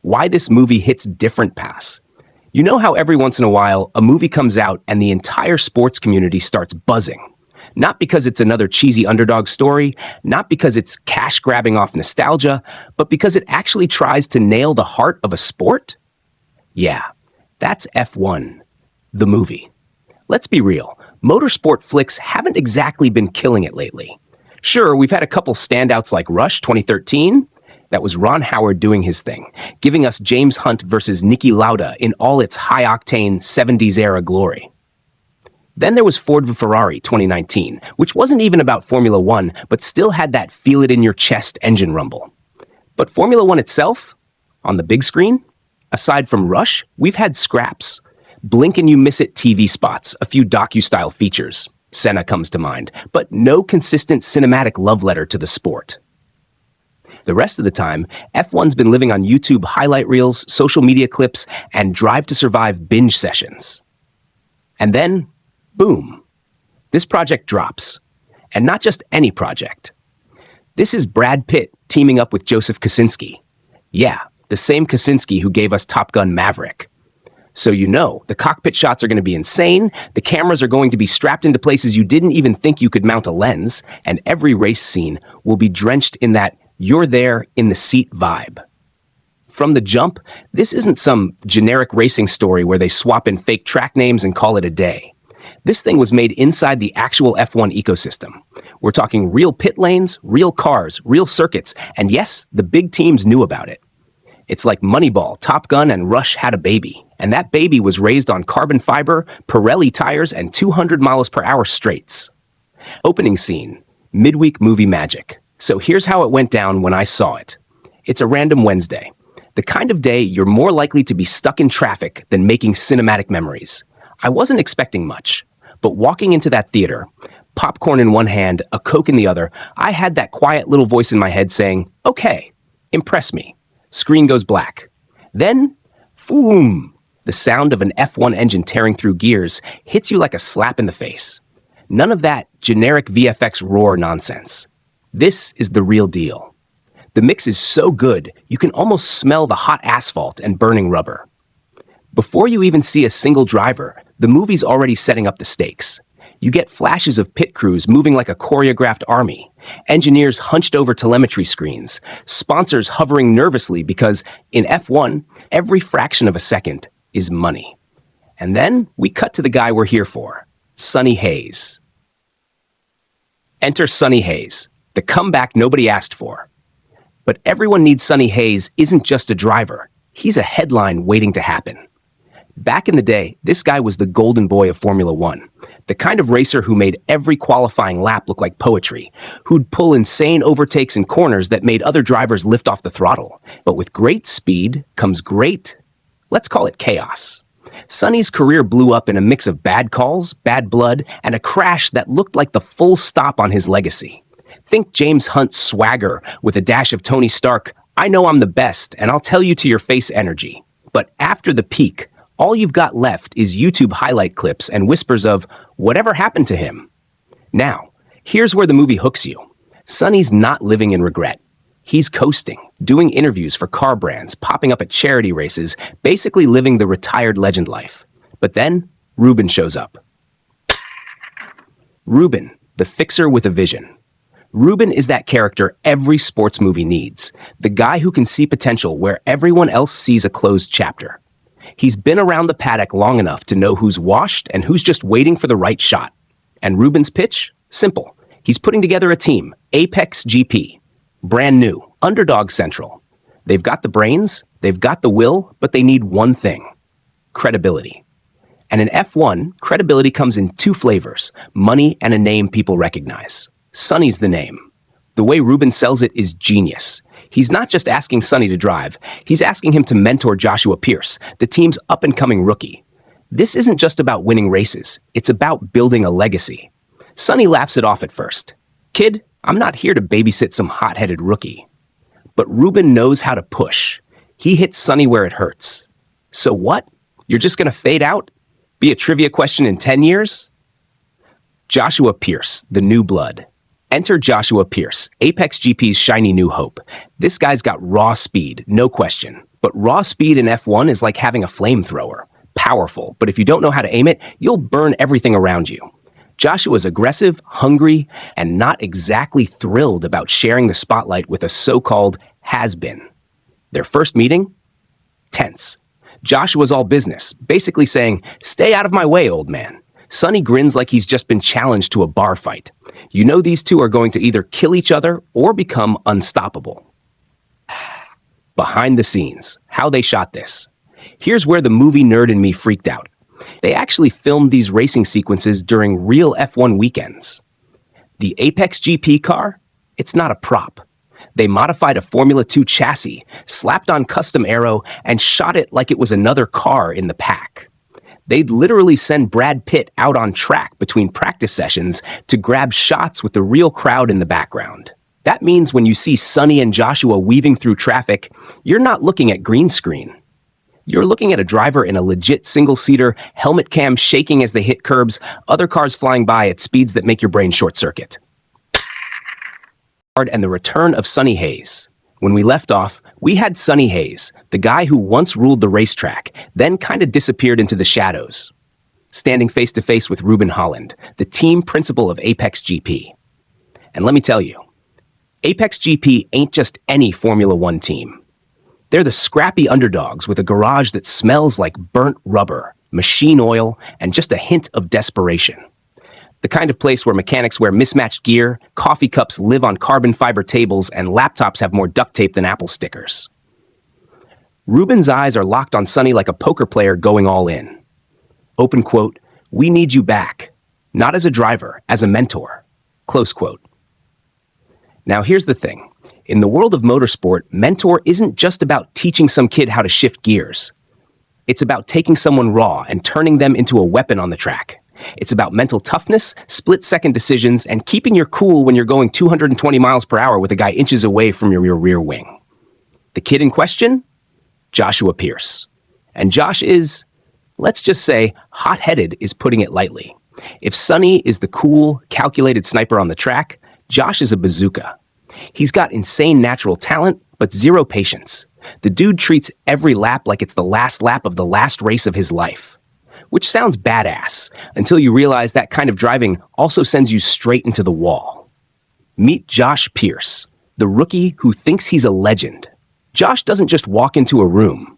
why this movie hits different paths. You know how every once in a while a movie comes out and the entire sports community starts buzzing? Not because it's another cheesy underdog story, not because it's cash grabbing off nostalgia, but because it actually tries to nail the heart of a sport? Yeah, that's F1, the movie. Let's be real, motorsport flicks haven't exactly been killing it lately. Sure, we've had a couple standouts like Rush 2013. That was Ron Howard doing his thing, giving us James Hunt versus Niki Lauda in all its high-octane 70s-era glory. Then there was Ford v Ferrari 2019, which wasn't even about Formula One, but still had that feel-it-in-your-chest engine rumble. But Formula One itself, on the big screen, aside from Rush, we've had scraps. Blink-and-you-miss-it TV spots, a few docu-style features. Senna comes to mind, but no consistent cinematic love letter to the sport. The rest of the time, F1's been living on YouTube highlight reels, social media clips, and Drive to Survive binge sessions. And then, boom, this project drops. And not just any project. This is Brad Pitt teaming up with Joseph Kosinski. Yeah, the same Kosinski who gave us Top Gun Maverick. So you know, the cockpit shots are going to be insane, the cameras are going to be strapped into places you didn't even think you could mount a lens, and every race scene will be drenched in that you're there in the seat vibe. From the jump, this isn't some generic racing story where they swap in fake track names and call it a day. This thing was made inside the actual F1 ecosystem. We're talking real pit lanes, real cars, real circuits, and yes, the big teams knew about it. It's like Moneyball, Top Gun, and Rush had a baby, and that baby was raised on carbon fiber, Pirelli tires, and 200 miles per hour straights. Opening scene, midweek movie magic. So here's how it went down when I saw it. It's a random Wednesday. The kind of day you're more likely to be stuck in traffic than making cinematic memories. I wasn't expecting much, but walking into that theater, popcorn in one hand, a Coke in the other, I had that quiet little voice in my head saying, okay, impress me. Screen goes black. Then, boom, the sound of an F1 engine tearing through gears hits you like a slap in the face. None of that generic VFX roar nonsense. This is the real deal. The mix is so good, you can almost smell the hot asphalt and burning rubber. Before you even see a single driver, the movie's already setting up the stakes. You get flashes of pit crews moving like a choreographed army, engineers hunched over telemetry screens, sponsors hovering nervously because in F1, every fraction of a second is money. And then we cut to the guy we're here for, Sonny Hayes. Enter Sonny Hayes, the comeback nobody asked for. But everyone needs Sonny Hayes isn't just a driver. He's a headline waiting to happen. Back in the day, this guy was the golden boy of Formula One, the kind of racer who made every qualifying lap look like poetry, who'd pull insane overtakes in corners that made other drivers lift off the throttle. But with great speed comes great, let's call it chaos. Sonny's career blew up in a mix of bad calls, bad blood, and a crash that looked like the full stop on his legacy. Think James Hunt's swagger with a dash of Tony Stark, I know I'm the best, and I'll tell you to your face energy. But after the peak, all you've got left is YouTube highlight clips and whispers of, whatever happened to him? Now, here's where the movie hooks you. Sonny's not living in regret. He's coasting, doing interviews for car brands, popping up at charity races, basically living the retired legend life. But then, Ruben shows up. Ruben, the fixer with a vision. Ruben is that character every sports movie needs, the guy who can see potential where everyone else sees a closed chapter. He's been around the paddock long enough to know who's washed and who's just waiting for the right shot. And Ruben's pitch? Simple. He's putting together a team, Apex GP. Brand new, underdog central. They've got the brains, they've got the will, but they need one thing: credibility. And in F1, credibility comes in two flavors, money and a name people recognize. Sonny's the name. The way Ruben sells it is genius. He's not just asking Sonny to drive, he's asking him to mentor Joshua Pierce, the team's up-and-coming rookie. This isn't just about winning races, it's about building a legacy. Sonny laughs it off at first. Kid, I'm not here to babysit some hot-headed rookie. But Ruben knows how to push. He hits Sonny where it hurts. So what? You're just going to fade out? Be a trivia question in 10 years? Joshua Pierce, the new blood. Enter Joshua Pierce, Apex GP's shiny new hope. This guy's got raw speed, no question. But raw speed in F1 is like having a flamethrower. Powerful, but if you don't know how to aim it, you'll burn everything around you. Joshua's aggressive, hungry, and not exactly thrilled about sharing the spotlight with a so-called has-been. Their first meeting? Tense. Joshua's all business, basically saying, "Stay out of my way, old man." Sonny grins like he's just been challenged to a bar fight. You know these two are going to either kill each other or become unstoppable. Behind the scenes, how they shot this. Here's where the movie nerd in me freaked out. They actually filmed these racing sequences during real F1 weekends. The Apex GP car? It's not a prop. They modified a Formula 2 chassis, slapped on custom aero, and shot it like it was another car in the pack. They'd literally send Brad Pitt out on track between practice sessions to grab shots with the real crowd in the background. That means when you see Sonny and Joshua weaving through traffic, you're not looking at green screen. You're looking at a driver in a legit single-seater, helmet cam shaking as they hit curbs, other cars flying by at speeds that make your brain short-circuit. And the return of Sonny Hayes. When we left off, we had Sonny Hayes, the guy who once ruled the racetrack, then kind of disappeared into the shadows, standing face-to-face with Ruben Holland, the team principal of Apex GP. And let me tell you, Apex GP ain't just any Formula One team. They're the scrappy underdogs with a garage that smells like burnt rubber, machine oil, and just a hint of desperation. The kind of place where mechanics wear mismatched gear, coffee cups live on carbon fiber tables, and laptops have more duct tape than Apple stickers. Ruben's eyes are locked on Sonny like a poker player going all in. Open quote, "We need you back. Not as a driver, as a mentor." Close quote. Now here's the thing. In the world of motorsport, mentor isn't just about teaching some kid how to shift gears. It's about taking someone raw and turning them into a weapon on the track. It's about mental toughness, split-second decisions, and keeping your cool when you're going 220 miles per hour with a guy inches away from your rear wing. The kid in question? Joshua Pierce. And Josh is, let's just say, hot-headed is putting it lightly. If Sonny is the cool, calculated sniper on the track, Josh is a bazooka. He's got insane natural talent, but zero patience. The dude treats every lap like it's the last lap of the last race of his life. Which sounds badass, until you realize that kind of driving also sends you straight into the wall. Meet Josh Pierce, the rookie who thinks he's a legend. Josh doesn't just walk into a room.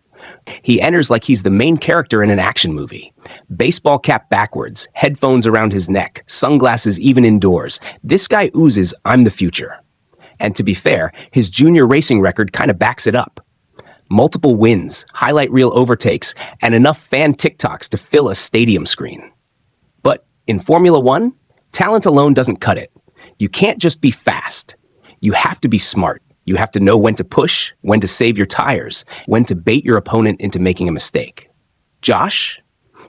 He enters like he's the main character in an action movie. Baseball cap backwards, headphones around his neck, sunglasses even indoors. This guy oozes, "I'm the future." And to be fair, his junior racing record kind of backs it up. Multiple wins, highlight reel overtakes, and enough fan TikToks to fill a stadium screen. But in Formula One, talent alone doesn't cut it. You can't just be fast. You have to be smart. You have to know when to push, when to save your tires, when to bait your opponent into making a mistake. Josh?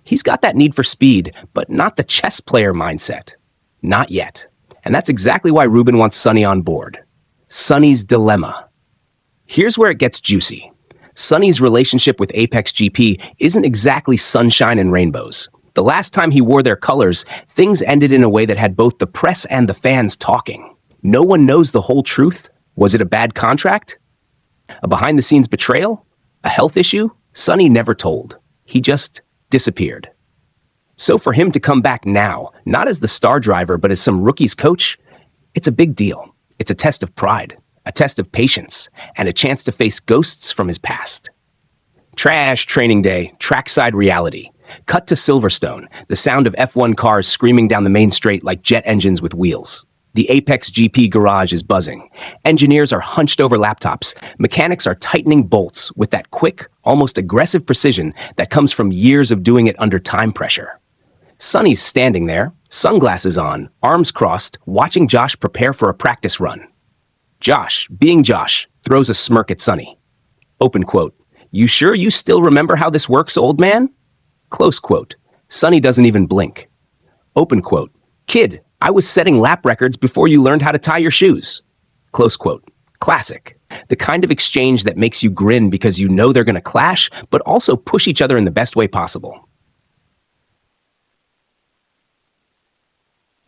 He's got that need for speed, but not the chess player mindset. Not yet. And that's exactly why Ruben wants Sonny on board. Sonny's dilemma. Here's where it gets juicy. Sonny's relationship with Apex GP isn't exactly sunshine and rainbows. The last time he wore their colors, things ended in a way that had both the press and the fans talking. No one knows the whole truth. Was it a bad contract? A behind-the-scenes betrayal? A health issue? Sonny never told. He just disappeared. So for him to come back now, not as the star driver, but as some rookie's coach, it's a big deal. It's a test of pride, a test of patience, and a chance to face ghosts from his past. Trash training day, trackside reality. Cut to Silverstone, the sound of F1 cars screaming down the main straight like jet engines with wheels. The Apex GP garage is buzzing. Engineers are hunched over laptops. Mechanics are tightening bolts with that quick, almost aggressive precision that comes from years of doing it under time pressure. Sonny's standing there, sunglasses on, arms crossed, watching Josh prepare for a practice run. Josh, being Josh, throws a smirk at Sonny. Open quote, "You sure you still remember how this works, old man?" Close quote. Sonny doesn't even blink. Open quote, "Kid, I was setting lap records before you learned how to tie your shoes." Close quote. Classic. The kind of exchange that makes you grin because you know they're going to clash, but also push each other in the best way possible.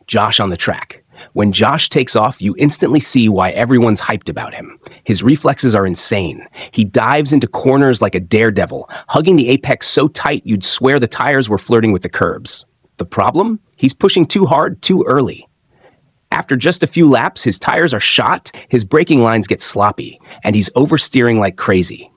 Josh on the track. When Josh takes off, you instantly see why everyone's hyped about him. His reflexes are insane. He dives into corners like a daredevil, hugging the apex so tight you'd swear the tires were flirting with the curbs. The problem? He's pushing too hard, too early. After just a few laps, his tires are shot, his braking lines get sloppy, and he's oversteering like crazy.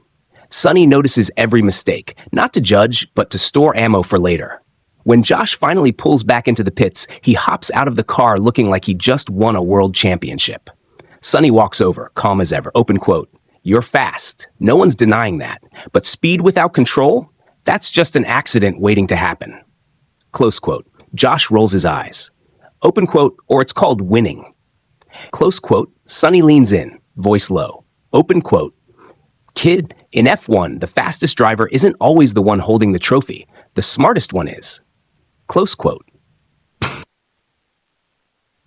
Sonny notices every mistake, not to judge, but to store ammo for later. When Josh finally pulls back into the pits, he hops out of the car looking like he just won a world championship. Sonny walks over, calm as ever. Open quote, "You're fast. No one's denying that. But speed without control? That's just an accident waiting to happen." Close quote. Josh rolls his eyes. Open quote, "Or it's called winning." Close quote. Sonny leans in, voice low. Open quote. "Kid, in F1, the fastest driver isn't always the one holding the trophy. The smartest one is." Close quote.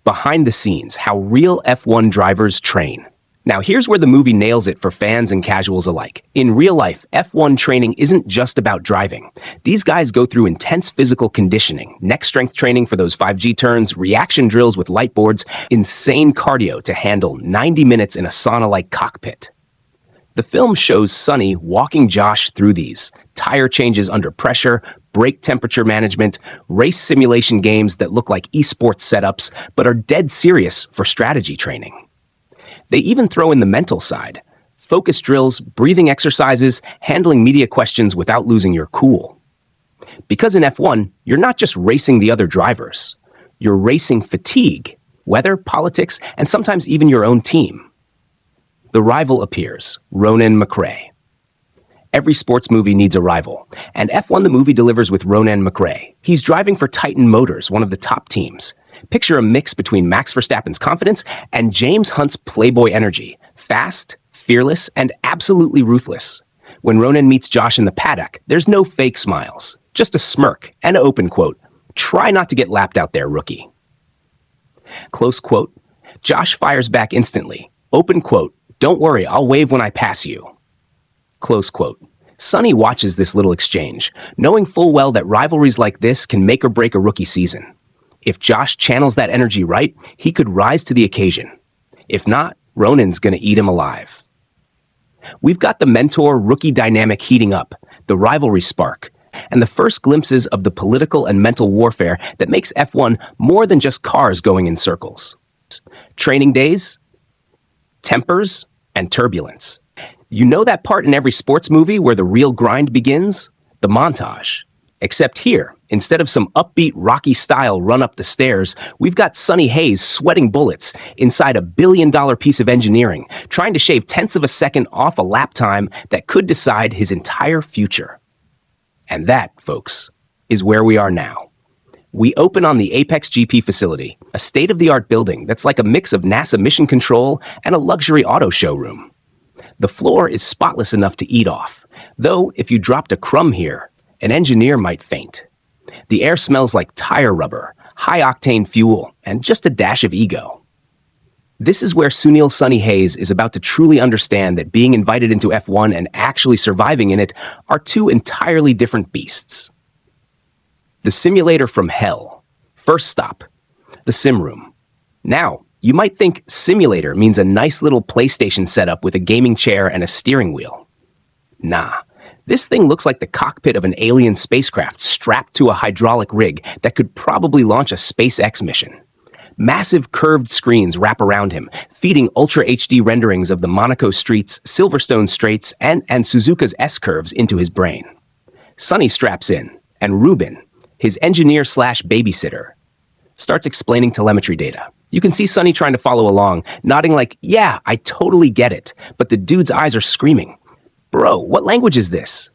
Behind the scenes, how real F1 drivers train. Now here's where the movie nails it for fans and casuals alike. In real life, F1 training isn't just about driving. These guys go through intense physical conditioning, neck strength training for those 5G turns, reaction drills with light boards, insane cardio to handle 90 minutes in a sauna-like cockpit. The film shows Sonny walking Josh through these tire changes under pressure, brake temperature management, race simulation games that look like esports setups but are dead serious for strategy training. They even throw in the mental side, focus drills, breathing exercises, handling media questions without losing your cool. Because in F1, you're not just racing the other drivers. You're racing fatigue, weather, politics, and sometimes even your own team. The rival appears, Ronan McRae. Every sports movie needs a rival, and F1 the movie delivers with Ronan McRae. He's driving for Titan Motors, one of the top teams. Picture a mix between Max Verstappen's confidence and James Hunt's playboy energy. Fast, fearless, and absolutely ruthless. When Ronan meets Josh in the paddock, there's no fake smiles, just a smirk and an open quote, "Try not to get lapped out there, rookie." Close quote, Josh fires back instantly. Open quote, "Don't worry, I'll wave when I pass you." Close quote. Sonny watches this little exchange, knowing full well that rivalries like this can make or break a rookie season. If Josh channels that energy right, he could rise to the occasion. If not, Ronan's gonna eat him alive. We've got the mentor-rookie dynamic heating up, the rivalry spark, and the first glimpses of the political and mental warfare that makes F1 more than just cars going in circles. Training days, tempers, and turbulence. You know that part in every sports movie where the real grind begins? The montage. Except here, instead of some upbeat Rocky-style run up the stairs, we've got Sonny Hayes sweating bullets inside a billion-dollar piece of engineering, trying to shave tenths of a second off a lap time that could decide his entire future. And that, folks, is where we are now. We open on the Apex GP facility, a state-of-the-art building that's like a mix of NASA mission control and a luxury auto showroom. The floor is spotless enough to eat off, though if you dropped a crumb here, an engineer might faint. The air smells like tire rubber, high-octane fuel, and just a dash of ego. This is where Sunil Sonny Hayes is about to truly understand that being invited into F1 and actually surviving in it are two entirely different beasts. The simulator from hell. First stop, the sim room. Now, you might think simulator means a nice little PlayStation setup with a gaming chair and a steering wheel. Nah. This thing looks like the cockpit of an alien spacecraft strapped to a hydraulic rig that could probably launch a SpaceX mission. Massive curved screens wrap around him, feeding Ultra HD renderings of the Monaco streets, Silverstone straights, and Suzuka's S-curves into his brain. Sonny straps in, and Ruben, his engineer/babysitter, starts explaining telemetry data. You can see Sonny trying to follow along, nodding like, "Yeah, I totally get it," but the dude's eyes are screaming. "Bro, what language is this?"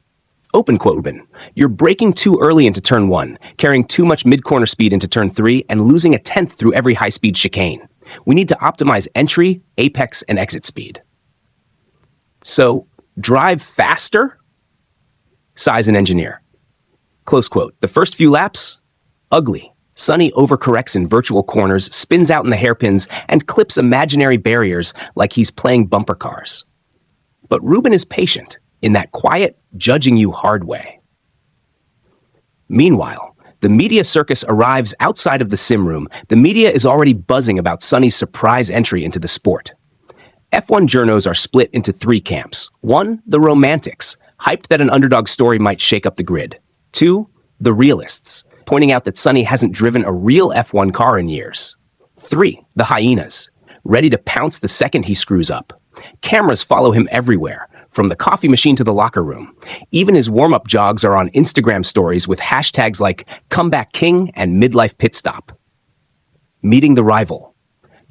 Open quote, Ruben. "You're braking too early into turn 1, carrying too much mid-corner speed into turn 3, and losing a tenth through every high-speed chicane. We need to optimize entry, apex, and exit speed." So, drive faster? Sighs an engineer. Close quote. The first few laps? Ugly. Sonny overcorrects in virtual corners, spins out in the hairpins, and clips imaginary barriers like he's playing bumper cars. But Ruben is patient, in that quiet, judging you hard way. Meanwhile, The media circus arrives outside of the sim room. The media is already buzzing about Sonny's surprise entry into the sport. F1 journos are split into three camps. One, the romantics, hyped that an underdog story might shake up the grid. Two, the realists, pointing out that Sonny hasn't driven a real F1 car in years. Three, the hyenas, ready to pounce the second he screws up. Cameras follow him everywhere, from the coffee machine to the locker room. Even his warm-up jogs are on Instagram stories with hashtags like Comeback King and Midlife Pit Stop. Meeting the rival.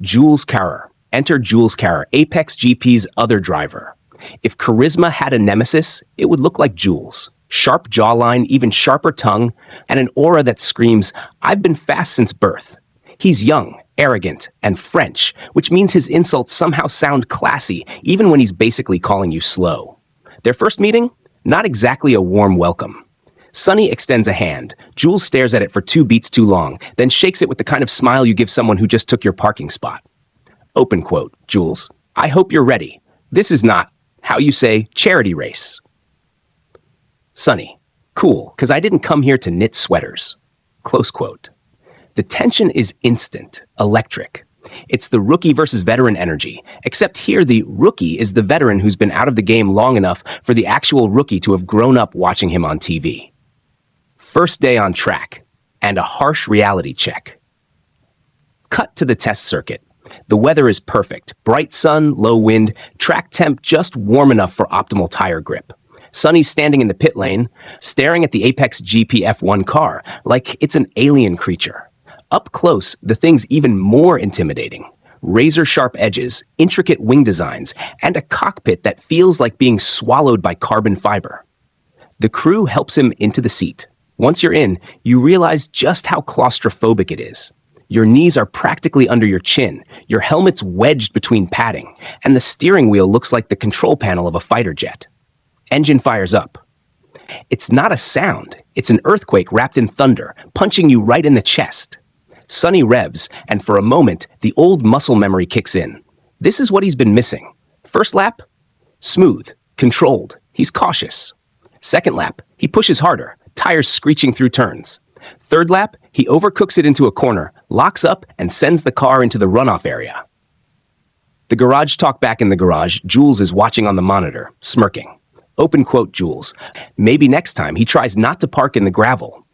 Jules Carrer. Enter Jules Carrer, Apex GP's other driver. If charisma had a nemesis, it would look like Jules. Sharp jawline, even sharper tongue, and an aura that screams, "I've been fast since birth." He's young, arrogant, and French, which means his insults somehow sound classy, even when he's basically calling you slow. Their first meeting? Not exactly a warm welcome. Sonny extends a hand. Jules stares at it for 2 beats too long, then shakes it with the kind of smile you give someone who just took your parking spot. Open quote, Jules, "I hope you're ready. This is not, how you say, charity race." Sonny, "Cool, because I didn't come here to knit sweaters." Close quote. The tension is instant, electric. It's the rookie versus veteran energy, except here the rookie is the veteran who's been out of the game long enough for the actual rookie to have grown up watching him on TV. First day on track, and a harsh reality check. Cut to the test circuit. The weather is perfect. Bright sun, low wind, track temp just warm enough for optimal tire grip. Sonny's standing in the pit lane, staring at the Apex GP F1 car like it's an alien creature. Up close, the thing's even more intimidating. Razor-sharp edges, intricate wing designs, and a cockpit that feels like being swallowed by carbon fiber. The crew helps him into the seat. Once you're in, you realize just how claustrophobic it is. Your knees are practically under your chin, your helmet's wedged between padding, and the steering wheel looks like the control panel of a fighter jet. Engine fires up. It's not a sound, it's an earthquake wrapped in thunder, punching you right in the chest. Sonny revs, and for a moment, the old muscle memory kicks in. This is what he's been missing. First lap? Smooth, controlled, he's cautious. Second lap, he pushes harder, tires screeching through turns. Third lap, he overcooks it into a corner, locks up, and sends the car into the runoff area. The garage talk back in the garage, Jules is watching on the monitor, smirking. Open quote, Jules. Maybe next time he tries not to park in the gravel.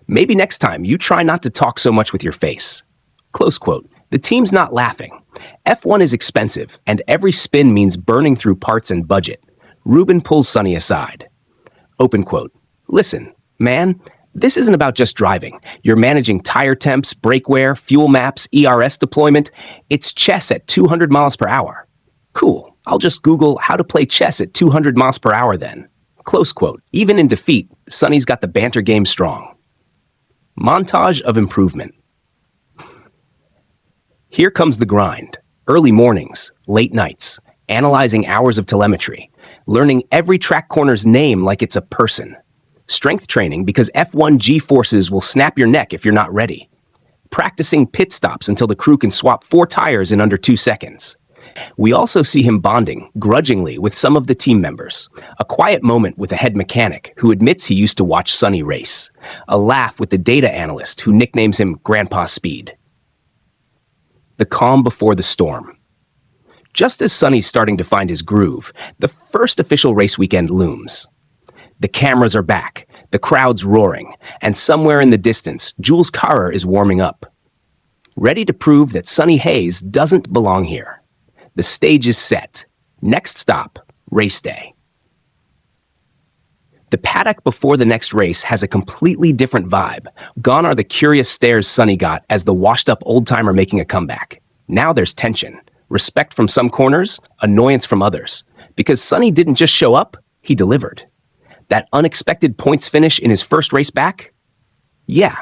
Maybe next time you try not to talk so much with your face. Close quote. The team's not laughing. F1 is expensive, and every spin means burning through parts and budget. Ruben pulls Sonny aside. Open quote. Listen, man, this isn't about just driving. You're managing tire temps, brake wear, fuel maps, ERS deployment. It's chess at 200 miles per hour. Cool. I'll just Google how to play chess at 200 miles per hour then. Close quote. Even in defeat, Sonny's got the banter game strong. Montage of improvement. Here comes the grind. Early mornings, late nights, analyzing hours of telemetry, learning every track corner's name like it's a person. Strength training because F1 G-forces will snap your neck if you're not ready. Practicing pit stops until the crew can swap 4 tires in under 2 seconds. We also see him bonding, grudgingly, with some of the team members. A quiet moment with a head mechanic who admits he used to watch Sonny race. A laugh with the data analyst who nicknames him Grandpa Speed. The calm before the storm. Just as Sonny's starting to find his groove, the first official race weekend looms. The cameras are back, the crowd's roaring, and somewhere in the distance, Jules Carrer is warming up. Ready to prove that Sonny Hayes doesn't belong here. The stage is set. Next stop, race day. The paddock before the next race has a completely different vibe. Gone are the curious stares Sonny got as the washed-up old-timer making a comeback. Now there's tension. Respect from some corners, annoyance from others. Because Sonny didn't just show up, he delivered. That unexpected points finish in his first race back? Yeah,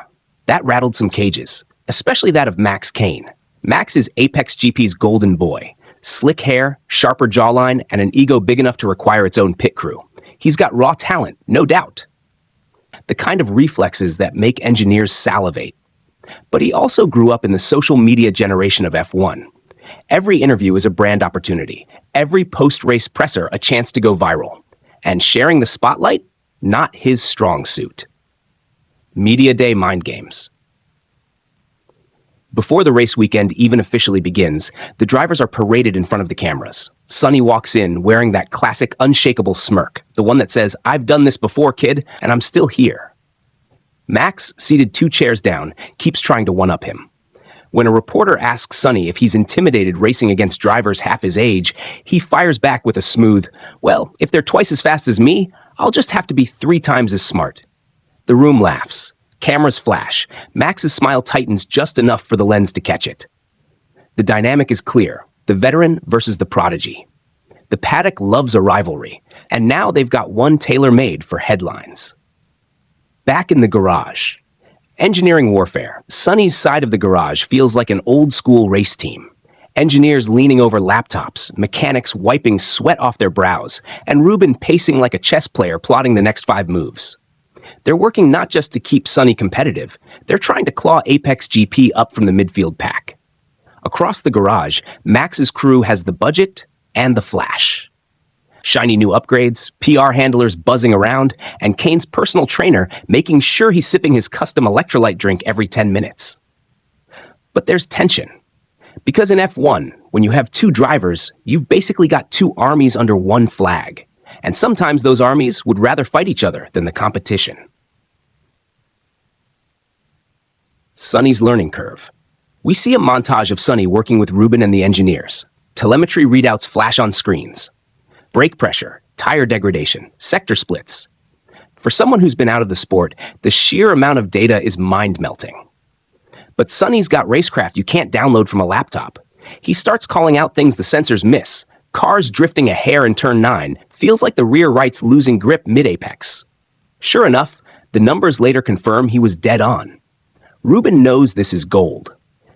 that rattled some cages, especially that of Max Kane. Max is Apex GP's golden boy. Slick hair, sharper jawline, and an ego big enough to require its own pit crew. He's got raw talent, no doubt. The kind of reflexes that make engineers salivate. But he also grew up in the social media generation of F1. Every interview is a brand opportunity. Every post-race presser a chance to go viral. And sharing the spotlight? Not his strong suit. Media Day mind games. Before the race weekend even officially begins, the drivers are paraded in front of the cameras. Sonny walks in wearing that classic unshakable smirk, the one that says, "I've done this before, kid, and I'm still here." Max, seated 2 chairs down, keeps trying to one-up him. When a reporter asks Sonny if he's intimidated racing against drivers half his age, he fires back with a smooth, "Well, if they're twice as fast as me, I'll just have to be 3 times as smart." The room laughs. Cameras flash. Max's smile tightens just enough for the lens to catch it. The dynamic is clear. The veteran versus the prodigy. The paddock loves a rivalry, and now they've got one tailor-made for headlines. Back in the garage. Engineering warfare. Sonny's side of the garage feels like an old-school race team. Engineers leaning over laptops, mechanics wiping sweat off their brows, and Ruben pacing like a chess player plotting the next 5 moves. They're working not just to keep Sonny competitive, they're trying to claw Apex GP up from the midfield pack. Across the garage, Max's crew has the budget and the flash. Shiny new upgrades, PR handlers buzzing around, and Kane's personal trainer making sure he's sipping his custom electrolyte drink every 10 minutes. But there's tension. Because in F1, when you have 2 drivers, you've basically got 2 armies under one flag. And sometimes those armies would rather fight each other than the competition. Sonny's learning curve. We see a montage of Sonny working with Ruben and the engineers. Telemetry readouts flash on screens. Brake pressure, tire degradation, sector splits. For someone who's been out of the sport, the sheer amount of data is mind-melting. But Sonny's got racecraft you can't download from a laptop. He starts calling out things the sensors miss. Cars drifting a hair in turn 9 feels like the rear right's losing grip mid-apex. Sure enough, the numbers later confirm he was dead on. Ruben knows this is gold,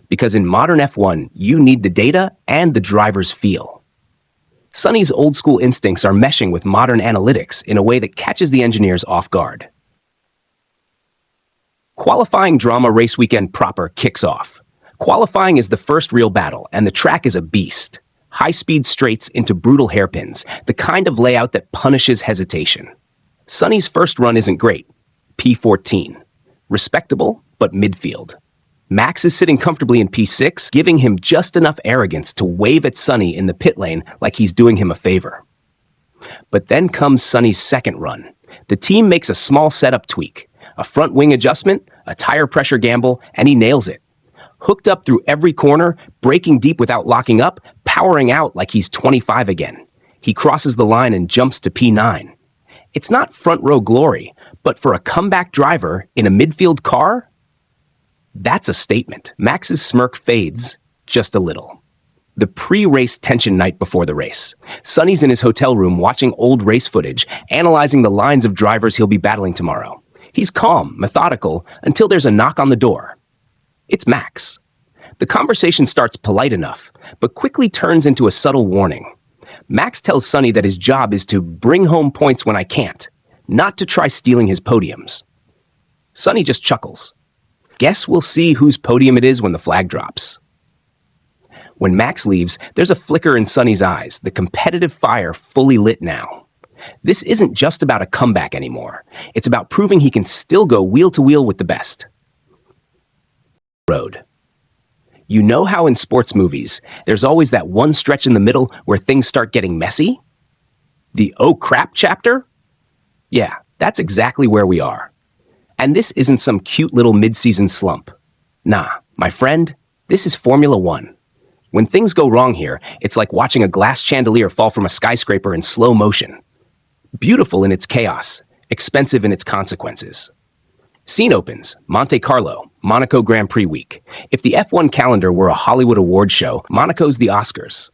because in modern F1, you need the data and the driver's feel. Sonny's old-school instincts are meshing with modern analytics in a way that catches the engineers off guard. Qualifying drama race weekend proper kicks off. Qualifying is the first real battle, and the track is a beast. High-speed straights into brutal hairpins, the kind of layout that punishes hesitation. Sonny's first run isn't great. P14. Respectable, but midfield. Max is sitting comfortably in P6, giving him just enough arrogance to wave at Sonny in the pit lane like he's doing him a favor. But then comes Sonny's second run. The team makes a small setup tweak, a front wing adjustment, a tire pressure gamble, and he nails it. Hooked up through every corner, braking deep without locking up, powering out like he's 25 again. He crosses the line and jumps to P9. It's not front row glory, but for a comeback driver in a midfield car, that's a statement. Max's smirk fades just a little. The pre-race tension night before the race. Sonny's in his hotel room watching old race footage, analyzing the lines of drivers he'll be battling tomorrow. He's calm, methodical, until there's a knock on the door. It's Max. The conversation starts polite enough, but quickly turns into a subtle warning. Max tells Sonny that his job is to bring home points when I can't, not to try stealing his podiums. Sonny just chuckles. Guess we'll see whose podium it is when the flag drops. When Max leaves, there's a flicker in Sonny's eyes, the competitive fire fully lit now. This isn't just about a comeback anymore. It's about proving he can still go wheel to wheel with the best. Road. You know how in sports movies, there's always that one stretch in the middle where things start getting messy? The oh crap chapter? Yeah, that's exactly where we are. And this isn't some cute little mid-season slump. Nah, my friend, this is Formula One. When things go wrong here, it's like watching a glass chandelier fall from a skyscraper in slow motion. Beautiful in its chaos, expensive in its consequences. Scene opens, Monte Carlo, Monaco Grand Prix week. If the F1 calendar were a Hollywood award show, Monaco's the Oscars.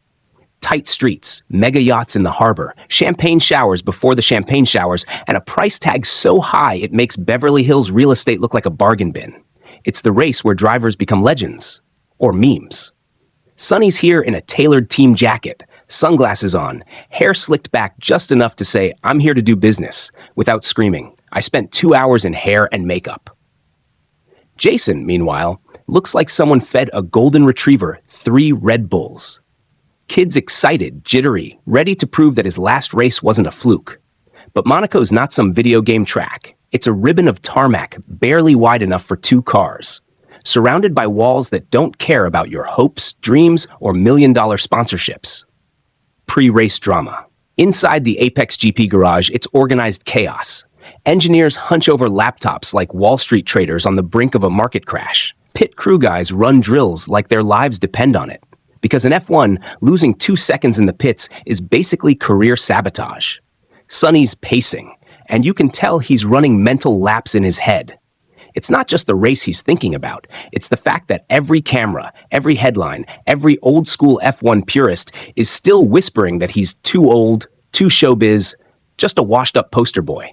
Tight streets, mega yachts in the harbor, champagne showers before the champagne showers, and a price tag so high it makes Beverly Hills real estate look like a bargain bin. It's the race where drivers become legends. Or memes. Sonny's here in a tailored team jacket, sunglasses on, hair slicked back just enough to say, "I'm here to do business," without screaming, "I spent 2 hours in hair and makeup." Jason, meanwhile, looks like someone fed a golden retriever 3 Red Bulls. Kid's excited, jittery, ready to prove that his last race wasn't a fluke. But Monaco's not some video game track. It's a ribbon of tarmac barely wide enough for two cars, surrounded by walls that don't care about your hopes, dreams, or million-dollar sponsorships. Pre-race drama. Inside the Apex GP garage, it's organized chaos. Engineers hunch over laptops like Wall Street traders on the brink of a market crash. Pit crew guys run drills like their lives depend on it. Because in F1, losing 2 seconds in the pits is basically career sabotage. Sonny's pacing, and you can tell he's running mental laps in his head. It's not just the race he's thinking about. It's the fact that every camera, every headline, every old-school F1 purist is still whispering that he's too old, too showbiz, just a washed-up poster boy.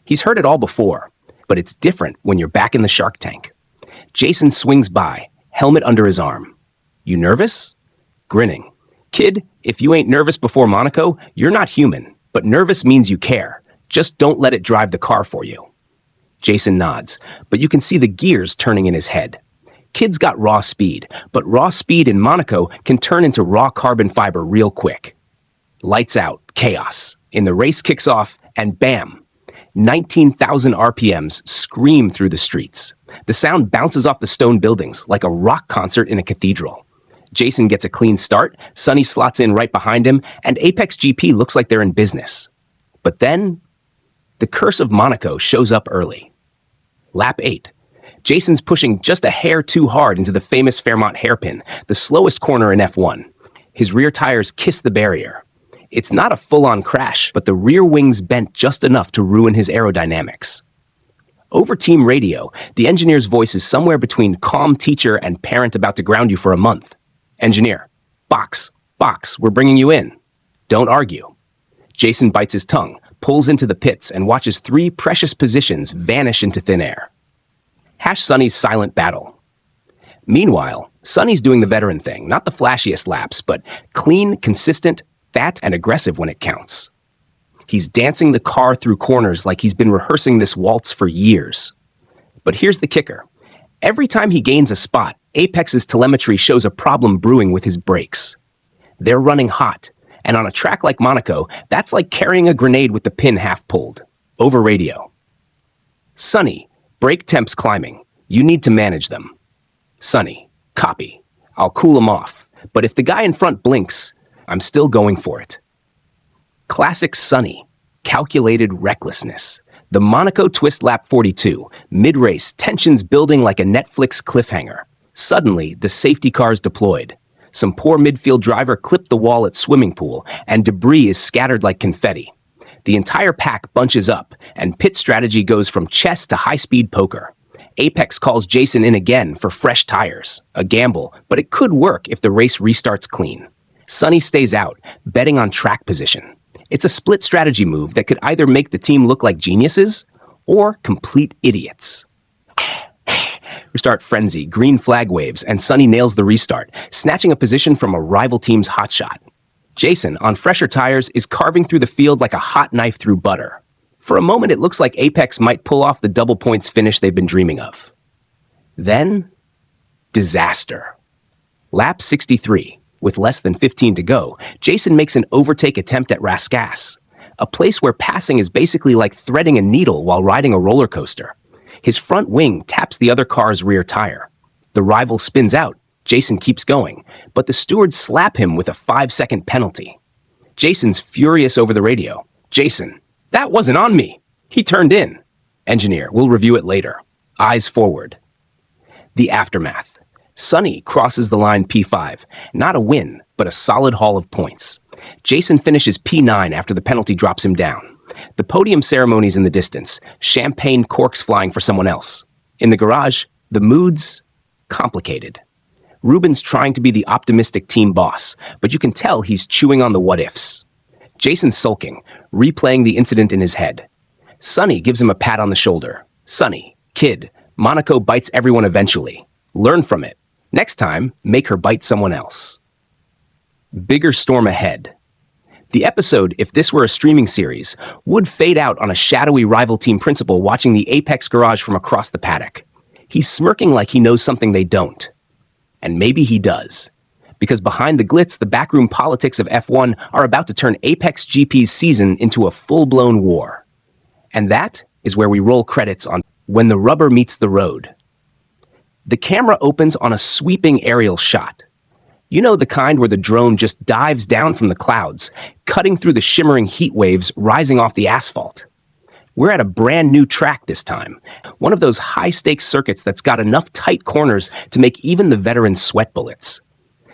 He's heard it all before, but it's different when you're back in the Shark Tank. Jason swings by, helmet under his arm. You nervous? Grinning. Kid, if you ain't nervous before Monaco, you're not human. But nervous means you care. Just don't let it drive the car for you. Jason nods, but you can see the gears turning in his head. Kid's got raw speed, but raw speed in Monaco can turn into raw carbon fiber real quick. Lights out, chaos. And the race kicks off, and bam! 19,000 RPMs scream through the streets. The sound bounces off the stone buildings like a rock concert in a cathedral. Jason gets a clean start, Sonny slots in right behind him, and Apex GP looks like they're in business. But then, the curse of Monaco shows up early. Lap 8. Jason's pushing just a hair too hard into the famous Fairmont hairpin, the slowest corner in F1. His rear tires kiss the barrier. It's not a full-on crash, but the rear wings bent just enough to ruin his aerodynamics. Over team radio, the engineer's voice is somewhere between calm teacher and parent about to ground you for a month. Engineer, box, we're bringing you in. Don't argue. Jason bites his tongue, pulls into the pits, and watches 3 precious positions vanish into thin air. Sonny's silent battle. Meanwhile, Sonny's doing the veteran thing, not the flashiest laps, but clean, consistent, fat, and aggressive when it counts. He's dancing the car through corners like he's been rehearsing this waltz for years. But here's the kicker. Every time he gains a spot, Apex's telemetry shows a problem brewing with his brakes. They're running hot, and on a track like Monaco, that's like carrying a grenade with the pin half pulled. Over radio. Sonny, brake temps climbing. You need to manage them. Sonny, copy. I'll cool them off. But if the guy in front blinks, I'm still going for it. Classic Sonny. Calculated recklessness. The Monaco twist lap 42. Mid-race, tensions building like a Netflix cliffhanger. Suddenly, the safety car's deployed. Some poor midfield driver clipped the wall at swimming pool, and debris is scattered like confetti. The entire pack bunches up, and pit strategy goes from chess to high-speed poker. Apex calls Jason in again for fresh tires. A gamble, but it could work if the race restarts clean. Sonny stays out, betting on track position. It's a split strategy move that could either make the team look like geniuses or complete idiots. Restart frenzy, green flag waves, and Sonny nails the restart, snatching a position from a rival team's hotshot. Jason, on fresher tires, is carving through the field like a hot knife through butter. For a moment, it looks like Apex might pull off the double points finish they've been dreaming of. Then, disaster. Lap 63. With less than 15 to go, Jason makes an overtake attempt at Rascasse, a place where passing is basically like threading a needle while riding a roller coaster. His front wing taps the other car's rear tire. The rival spins out. Jason keeps going, but the stewards slap him with a 5-second penalty. Jason's furious over the radio. Jason, that wasn't on me. He turned in. Engineer, we'll review it later. Eyes forward. The aftermath. Sonny crosses the line P5. Not a win, but a solid haul of points. Jason finishes P9 after the penalty drops him down. The podium ceremony's in the distance, champagne corks flying for someone else. In the garage, the mood's complicated. Ruben's trying to be the optimistic team boss, but you can tell he's chewing on the what-ifs. Jason's sulking, replaying the incident in his head. Sonny gives him a pat on the shoulder. Sonny, kid, Monaco bites everyone eventually. Learn from it. Next time, make her bite someone else. Bigger storm ahead. The episode, if this were a streaming series, would fade out on a shadowy rival team principal watching the Apex garage from across the paddock. He's smirking like he knows something they don't. And maybe he does. Because behind the glitz, the backroom politics of F1 are about to turn Apex GP's season into a full-blown war. And that is where we roll credits on When the Rubber Meets the Road. The camera opens on a sweeping aerial shot. You know, the kind where the drone just dives down from the clouds, cutting through the shimmering heat waves rising off the asphalt. We're at a brand new track this time, one of those high-stakes circuits that's got enough tight corners to make even the veterans sweat bullets.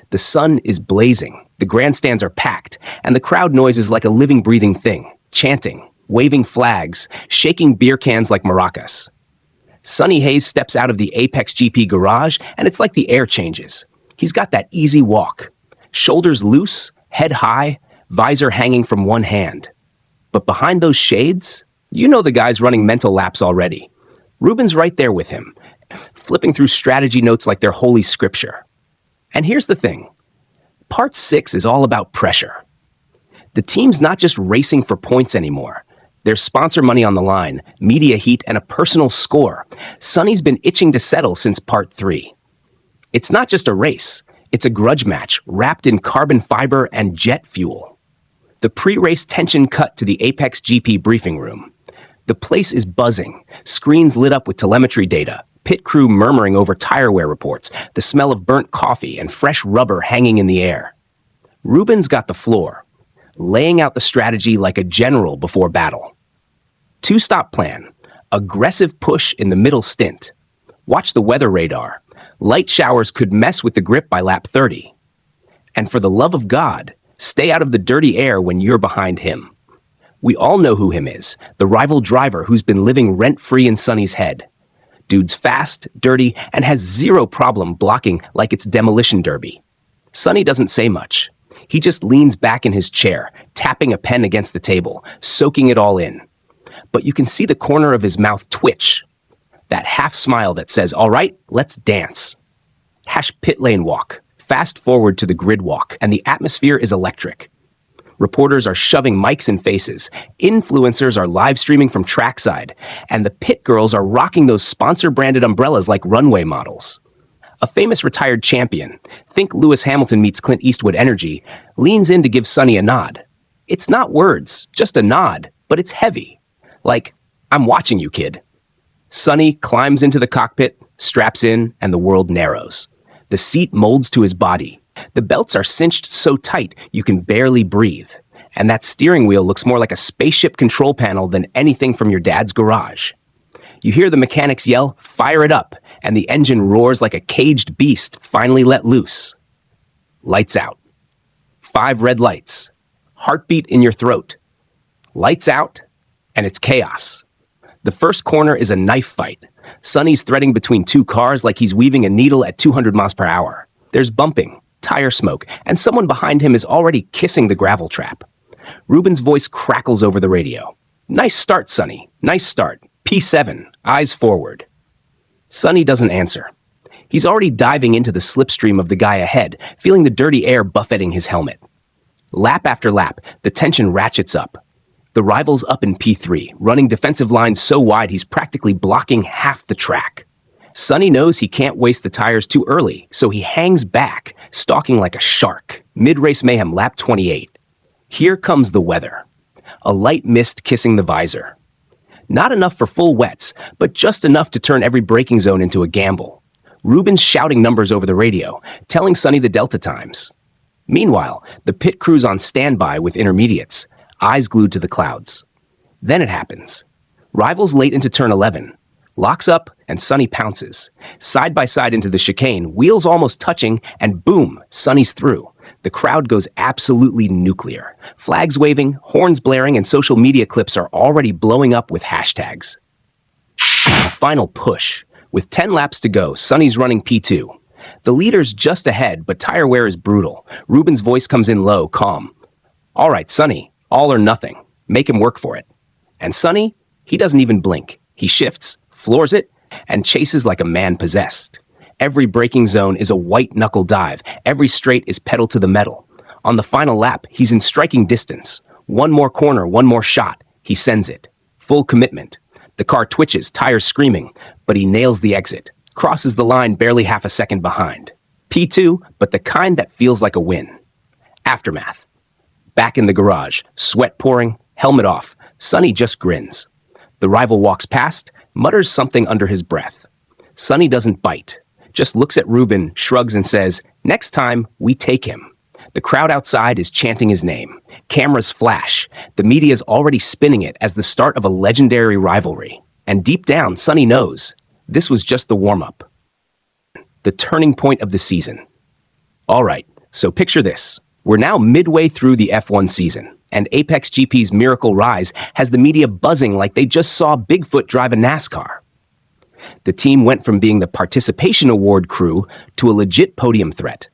The sun is blazing, the grandstands are packed, and the crowd noise is like a living, breathing thing, chanting, waving flags, shaking beer cans like maracas. Sonny Hayes steps out of the Apex GP garage, and it's like the air changes. He's got that easy walk, shoulders loose, head high, visor hanging from one hand. But behind those shades, you know the guy's running mental laps already. Ruben's right there with him, flipping through strategy notes like they're holy scripture. And here's the thing. Part 6 is all about pressure. The team's not just racing for points anymore. There's sponsor money on the line, media heat, and a personal score. Sonny's been itching to settle since Part 3. It's not just a race. It's a grudge match wrapped in carbon fiber and jet fuel. The pre-race tension cut to the Apex GP briefing room. The place is buzzing, screens lit up with telemetry data, pit crew murmuring over tire wear reports, the smell of burnt coffee and fresh rubber hanging in the air. Ruben's got the floor, laying out the strategy like a general before battle. Two-stop plan, aggressive push in the middle stint. Watch the weather radar. Light showers could mess with the grip by lap 30. And for the love of God, stay out of the dirty air when you're behind him. We all know who him is, the rival driver who's been living rent-free in Sonny's head. Dude's fast, dirty, and has zero problem blocking like it's demolition derby. Sonny doesn't say much. He just leans back in his chair, tapping a pen against the table, soaking it all in. But you can see the corner of his mouth twitch. That half smile that says, all right, let's dance. Pit lane walk. Fast forward to the grid walk, and the atmosphere is electric. Reporters are shoving mics in faces. Influencers are live streaming from trackside. And the pit girls are rocking those sponsor-branded umbrellas like runway models. A famous retired champion, think Lewis Hamilton meets Clint Eastwood energy, leans in to give Sonny a nod. It's not words, just a nod, but it's heavy. Like, I'm watching you, kid. Sonny climbs into the cockpit, straps in, and the world narrows. The seat molds to his body. The belts are cinched so tight you can barely breathe. And that steering wheel looks more like a spaceship control panel than anything from your dad's garage. You hear the mechanics yell, fire it up, and the engine roars like a caged beast finally let loose. Lights out. 5 red lights. Heartbeat in your throat. Lights out, and it's chaos. The first corner is a knife fight. Sonny's threading between 2 cars like he's weaving a needle at 200 miles per hour. There's bumping, tire smoke, and someone behind him is already kissing the gravel trap. Ruben's voice crackles over the radio. Nice start, Sonny. Nice start. P7. Eyes forward. Sonny doesn't answer. He's already diving into the slipstream of the guy ahead, feeling the dirty air buffeting his helmet. Lap after lap, the tension ratchets up. The rival's up in P3, running defensive lines so wide he's practically blocking half the track. Sonny knows he can't waste the tires too early, so he hangs back, stalking like a shark. Mid-race mayhem, lap 28. Here comes the weather. A light mist kissing the visor. Not enough for full wets, but just enough to turn every braking zone into a gamble. Ruben's shouting numbers over the radio, telling Sonny the delta times. Meanwhile, the pit crew's on standby with intermediates, eyes glued to the clouds. Then it happens. Rivals late into turn 11. Locks up, and Sonny pounces. Side by side into the chicane, wheels almost touching, and boom, Sonny's through. The crowd goes absolutely nuclear. Flags waving, horns blaring, and social media clips are already blowing up with hashtags. A final push. With 10 laps to go, Sonny's running P2. The leader's just ahead, but tire wear is brutal. Ruben's voice comes in low, calm. All right, Sonny, all or nothing. Make him work for it. And Sonny, he doesn't even blink. He shifts, floors it, and chases like a man possessed. Every braking zone is a white-knuckle dive. Every straight is pedal to the metal. On the final lap, he's in striking distance. One more corner, one more shot. He sends it. Full commitment. The car twitches, tires screaming, but he nails the exit. Crosses the line barely half a second behind. P2, but the kind that feels like a win. Aftermath. Back in the garage, sweat pouring, helmet off. Sonny just grins. The rival walks past, mutters something under his breath. Sonny doesn't bite, just looks at Ruben, shrugs and says, "Next time, we take him." The crowd outside is chanting his name. Cameras flash. The media's already spinning it as the start of a legendary rivalry. And deep down, Sonny knows this was just the warm-up. The turning point of the season. All right, so picture this. We're now midway through the F1 season, and Apex GP's miracle rise has the media buzzing like they just saw Bigfoot drive a NASCAR. The team went from being the participation award crew to a legit podium threat.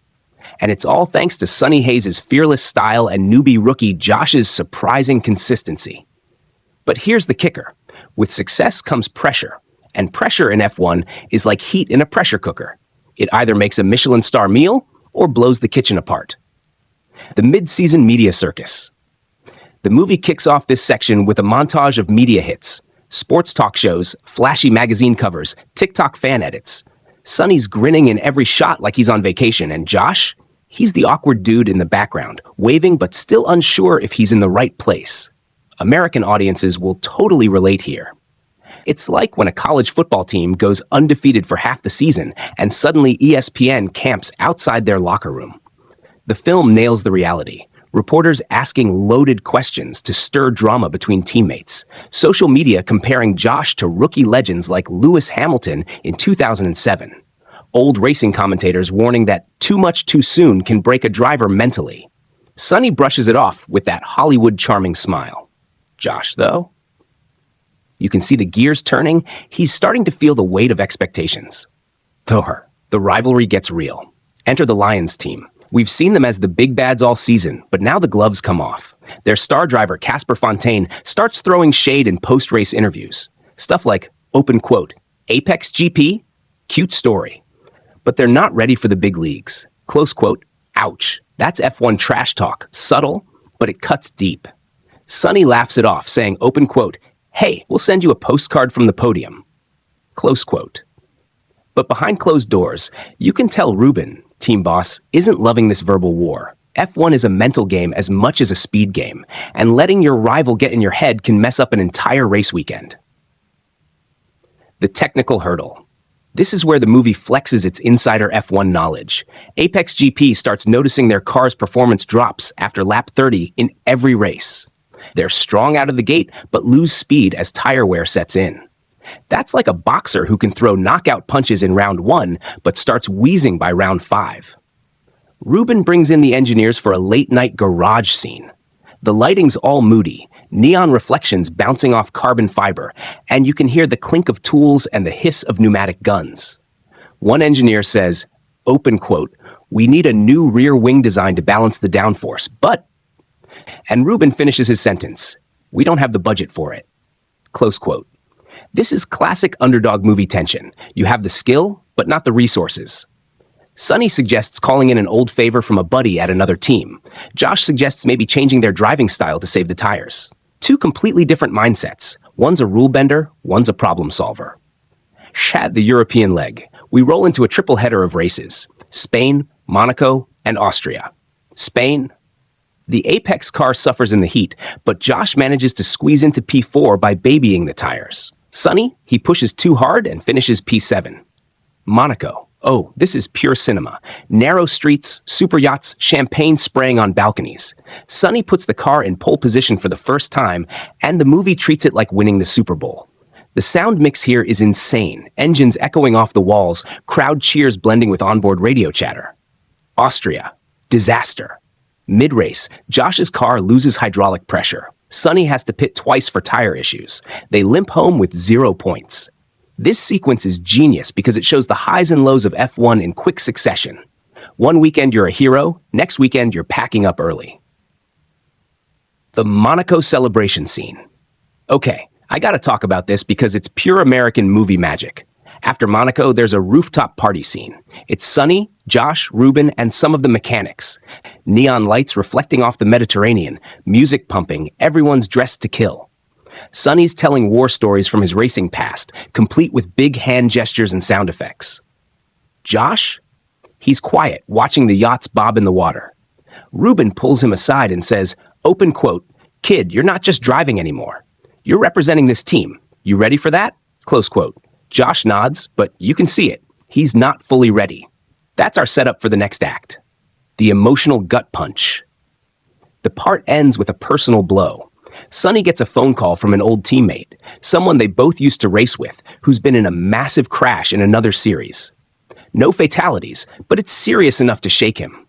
And it's all thanks to Sonny Hayes' fearless style and newbie rookie Josh's surprising consistency. But here's the kicker. With success comes pressure, and pressure in F1 is like heat in a pressure cooker. It either makes a Michelin star meal or blows the kitchen apart. The mid-season media circus. The movie kicks off this section with a montage of media hits, sports talk shows, flashy magazine covers, TikTok fan edits. Sonny's grinning in every shot like he's on vacation, and Josh, he's the awkward dude in the background, waving but still unsure if he's in the right place. American audiences will totally relate here. It's like when a college football team goes undefeated for half the season and suddenly ESPN camps outside their locker room. The film nails the reality. Reporters asking loaded questions to stir drama between teammates. Social media comparing Josh to rookie legends like Lewis Hamilton in 2007. Old racing commentators warning that too much too soon can break a driver mentally. Sonny brushes it off with that Hollywood charming smile. Josh, though? You can see the gears turning. He's starting to feel the weight of expectations. Thor, the rivalry gets real. Enter the Lions team. We've seen them as the big bads all season, but now the gloves come off. Their star driver, Casper Fontaine, starts throwing shade in post-race interviews. Stuff like, open quote, "Apex GP? Cute story." But they're not ready for the big leagues. Close quote, "Ouch. That's F1 trash talk. Subtle, but it cuts deep." Sonny laughs it off, saying, open quote, "Hey, we'll send you a postcard from the podium." Close quote. But behind closed doors, you can tell Ruben, team boss, isn't loving this verbal war. F1 is a mental game as much as a speed game, and letting your rival get in your head can mess up an entire race weekend. The technical hurdle. This is where the movie flexes its insider F1 knowledge. Apex GP starts noticing their car's performance drops after lap 30 in every race. They're strong out of the gate, but lose speed as tire wear sets in. That's like a boxer who can throw knockout punches in round 1, but starts wheezing by round 5. Ruben brings in the engineers for a late-night garage scene. The lighting's all moody, neon reflections bouncing off carbon fiber, and you can hear the clink of tools and the hiss of pneumatic guns. One engineer says, open quote, "We need a new rear wing design to balance the downforce, but..." And Ruben finishes his sentence, "We don't have the budget for it." Close quote. This is classic underdog movie tension. You have the skill, but not the resources. Sonny suggests calling in an old favor from a buddy at another team. Josh suggests maybe changing their driving style to save the tires. Two completely different mindsets. One's a rule bender, one's a problem solver. Shat the European leg. We roll into a triple header of races. Spain, Monaco, and Austria. Spain. The Apex car suffers in the heat, but Josh manages to squeeze into P4 by babying the tires. Sonny, he pushes too hard and finishes P7. Monaco. Oh, this is pure cinema. Narrow streets, super yachts, champagne spraying on balconies. Sonny puts the car in pole position for the first time, and the movie treats it like winning the Super Bowl. The sound mix here is insane, engines echoing off the walls, crowd cheers blending with onboard radio chatter. Austria. Disaster. Mid-race, Josh's car loses hydraulic pressure. Sonny has to pit twice for tire issues. They limp home with 0 points. This sequence is genius because it shows the highs and lows of F1 in quick succession. One weekend you're a hero, next weekend you're packing up early. The Monaco celebration scene. Okay, I gotta talk about this because it's pure American movie magic. After Monaco, there's a rooftop party scene. It's Sonny, Josh, Ruben, and some of the mechanics. Neon lights reflecting off the Mediterranean, music pumping, everyone's dressed to kill. Sonny's telling war stories from his racing past, complete with big hand gestures and sound effects. Josh? He's quiet, watching the yachts bob in the water. Ruben pulls him aside and says, open quote, "Kid, you're not just driving anymore. You're representing this team. You ready for that? Close quote. Josh nods, but you can see it. He's not fully ready. That's our setup for the next act. The emotional gut punch. The part ends with a personal blow. Sonny gets a phone call from an old teammate, someone they both used to race with, who's been in a massive crash in another series. No fatalities, but it's serious enough to shake him.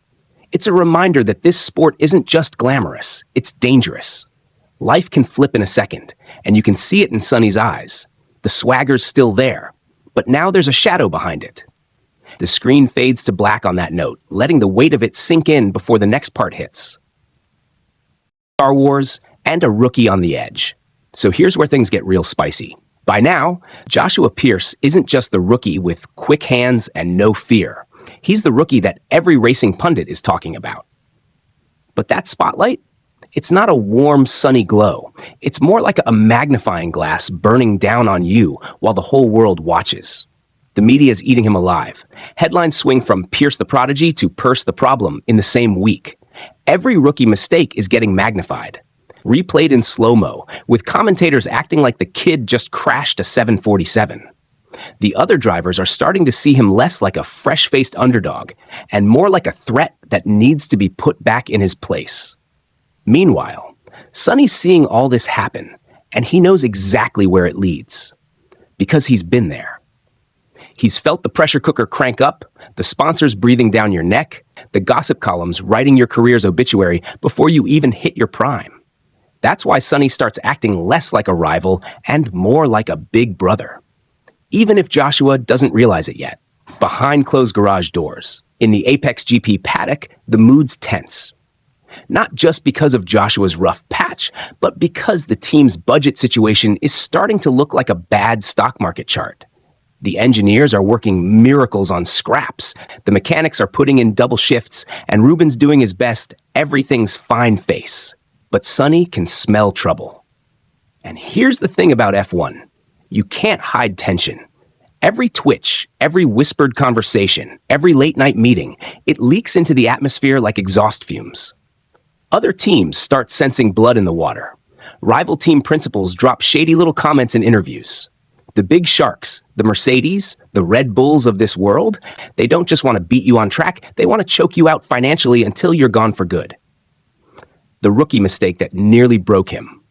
It's a reminder that this sport isn't just glamorous, it's dangerous. Life can flip in a second, and you can see it in Sonny's eyes. The swagger's still there, but now there's a shadow behind it. The screen fades to black on that note, letting the weight of it sink in before the next part hits. Star Wars, and a rookie on the edge. So here's where things get real spicy. By now, Joshua Pierce isn't just the rookie with quick hands and no fear. He's the rookie that every racing pundit is talking about. But that spotlight? It's not a warm, sunny glow. It's more like a magnifying glass burning down on you while the whole world watches. The media is eating him alive. Headlines swing from Pierce the Prodigy to Purse the Problem in the same week. Every rookie mistake is getting magnified. Replayed in slow-mo, with commentators acting like the kid just crashed a 747. The other drivers are starting to see him less like a fresh-faced underdog and more like a threat that needs to be put back in his place. Meanwhile, Sonny's seeing all this happen, and he knows exactly where it leads. Because he's been there. He's felt the pressure cooker crank up, the sponsors breathing down your neck, the gossip columns writing your career's obituary before you even hit your prime. That's why Sonny starts acting less like a rival and more like a big brother. Even if Joshua doesn't realize it yet. Behind closed garage doors, in the Apex GP paddock, the mood's tense. Not just because of Joshua's rough patch, but because the team's budget situation is starting to look like a bad stock market chart. The engineers are working miracles on scraps, the mechanics are putting in double shifts, and Ruben's doing his best, everything's fine face. But Sonny can smell trouble. And here's the thing about F1. You can't hide tension. Every twitch, every whispered conversation, every late-night meeting, it leaks into the atmosphere like exhaust fumes. Other teams start sensing blood in the water. Rival team principals drop shady little comments in interviews. The big sharks, the Mercedes, the Red Bulls of this world, they don't just want to beat you on track, they want to choke you out financially until you're gone for good. The rookie mistake that nearly broke him.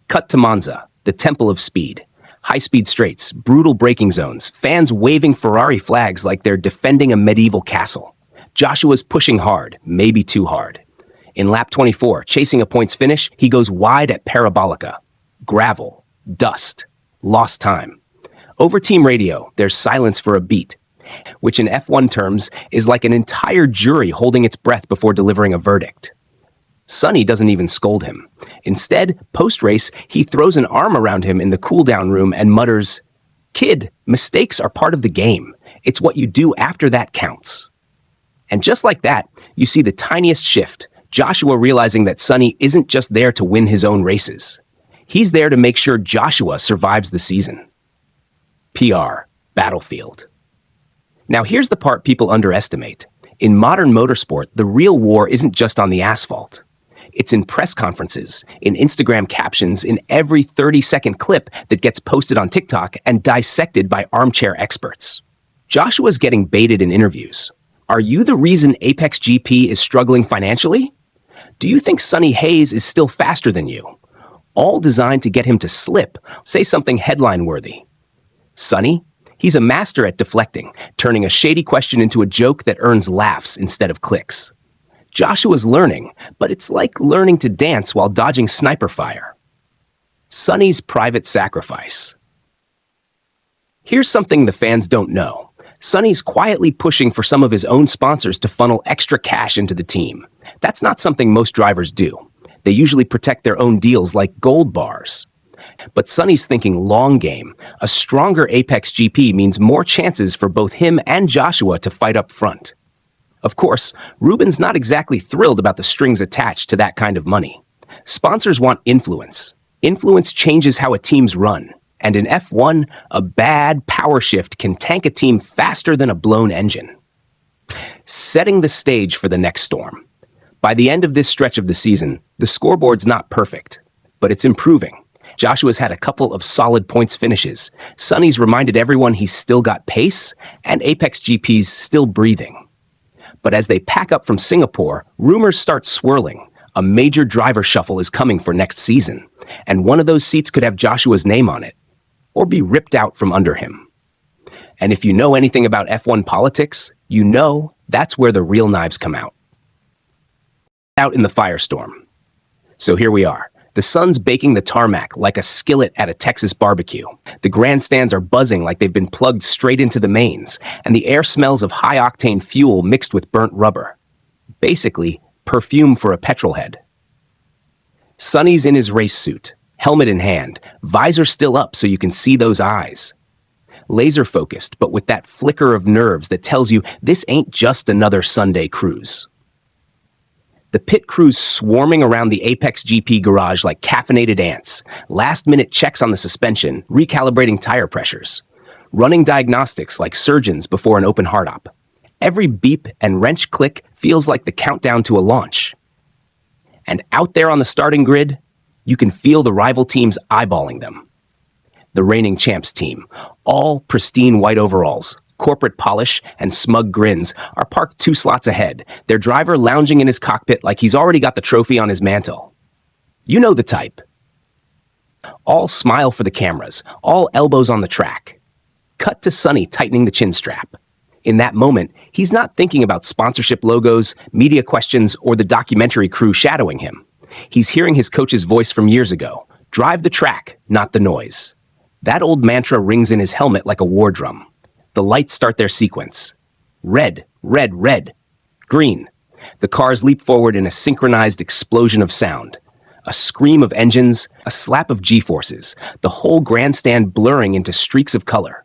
Cut to Monza, the temple of speed. High-speed straights, brutal braking zones, fans waving Ferrari flags like they're defending a medieval castle. Joshua's pushing hard, maybe too hard. In lap 24, chasing a points finish, he goes wide at Parabolica. Gravel, dust, lost time. Over team radio, there's silence for a beat, which in F1 terms is like an entire jury holding its breath before delivering a verdict. Sonny doesn't even scold him. Instead, post-race, he throws an arm around him in the cool-down room and mutters, "Kid, mistakes are part of the game. It's what you do after that counts." And just like that, you see the tiniest shift, Joshua realizing that Sonny isn't just there to win his own races. He's there to make sure Joshua survives the season. PR, battlefield. Now here's the part people underestimate. In modern motorsport, the real war isn't just on the asphalt. It's in press conferences, in Instagram captions, in every 30-second clip that gets posted on TikTok and dissected by armchair experts. Joshua's getting baited in interviews. Are you the reason Apex GP is struggling financially? Do you think Sonny Hayes is still faster than you? All designed to get him to slip, say something headline-worthy. Sonny? He's a master at deflecting, turning a shady question into a joke that earns laughs instead of clicks. Joshua's learning, but it's like learning to dance while dodging sniper fire. Sonny's private sacrifice. Here's something the fans don't know. Sonny's quietly pushing for some of his own sponsors to funnel extra cash into the team. That's not something most drivers do. They usually protect their own deals like gold bars. But Sonny's thinking long game. A stronger Apex GP means more chances for both him and Joshua to fight up front. Of course, Ruben's not exactly thrilled about the strings attached to that kind of money. Sponsors want influence. Influence changes how a team's run. And in F1, a bad power shift can tank a team faster than a blown engine. Setting the stage for the next storm. By the end of this stretch of the season, the scoreboard's not perfect, but it's improving. Joshua's had a couple of solid points finishes. Sonny's reminded everyone he's still got pace, and Apex GP's still breathing. But as they pack up from Singapore, rumors start swirling. A major driver shuffle is coming for next season, and one of those seats could have Joshua's name on it, or be ripped out from under him. And if you know anything about F1 politics, you know that's where the real knives come out. Out in the firestorm. So here we are. The sun's baking the tarmac like a skillet at a Texas barbecue. The grandstands are buzzing like they've been plugged straight into the mains, and the air smells of high-octane fuel mixed with burnt rubber. Basically, perfume for a petrolhead. Sonny's in his race suit, helmet in hand, visor still up so you can see those eyes. Laser focused, but with that flicker of nerves that tells you this ain't just another Sunday cruise. The pit crew's swarming around the Apex GP garage like caffeinated ants, last-minute checks on the suspension, recalibrating tire pressures, running diagnostics like surgeons before an open hard-op. Every beep and wrench click feels like the countdown to a launch. And out there on the starting grid, you can feel the rival teams eyeballing them. The reigning champs team, all pristine white overalls, corporate polish, and smug grins, are parked 2 slots ahead, their driver lounging in his cockpit like he's already got the trophy on his mantle. You know the type. All smile for the cameras, all elbows on the track. Cut to Sonny tightening the chin strap. In that moment, he's not thinking about sponsorship logos, media questions, or the documentary crew shadowing him. He's hearing his coach's voice from years ago. Drive the track, not the noise. That old mantra rings in his helmet like a war drum. The lights start their sequence. Red, red, red. Green. The cars leap forward in a synchronized explosion of sound. A scream of engines, a slap of G-forces, the whole grandstand blurring into streaks of color.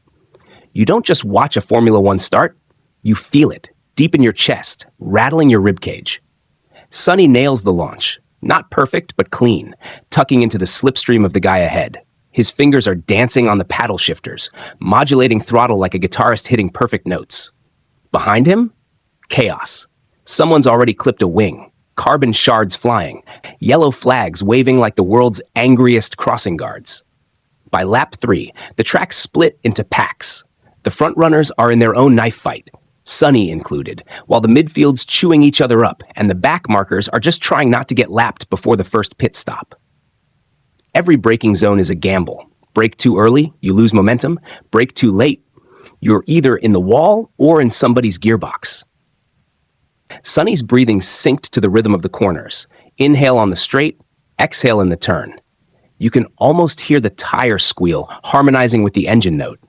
You don't just watch a Formula One start, you feel it, deep in your chest, rattling your ribcage. Sonny nails the launch. Not perfect, but clean, tucking into the slipstream of the guy ahead. His fingers are dancing on the paddle shifters, modulating throttle like a guitarist hitting perfect notes. Behind him? Chaos. Someone's already clipped a wing, carbon shards flying, yellow flags waving like the world's angriest crossing guards. By lap 3, the track split into packs. The frontrunners are in their own knife fight, Sonny included, while the midfield's chewing each other up, and the back markers are just trying not to get lapped before the first pit stop. Every braking zone is a gamble. Brake too early, you lose momentum. Brake too late, you're either in the wall or in somebody's gearbox. Sonny's breathing synced to the rhythm of the corners. Inhale on the straight, exhale in the turn. You can almost hear the tire squeal harmonizing with the engine note.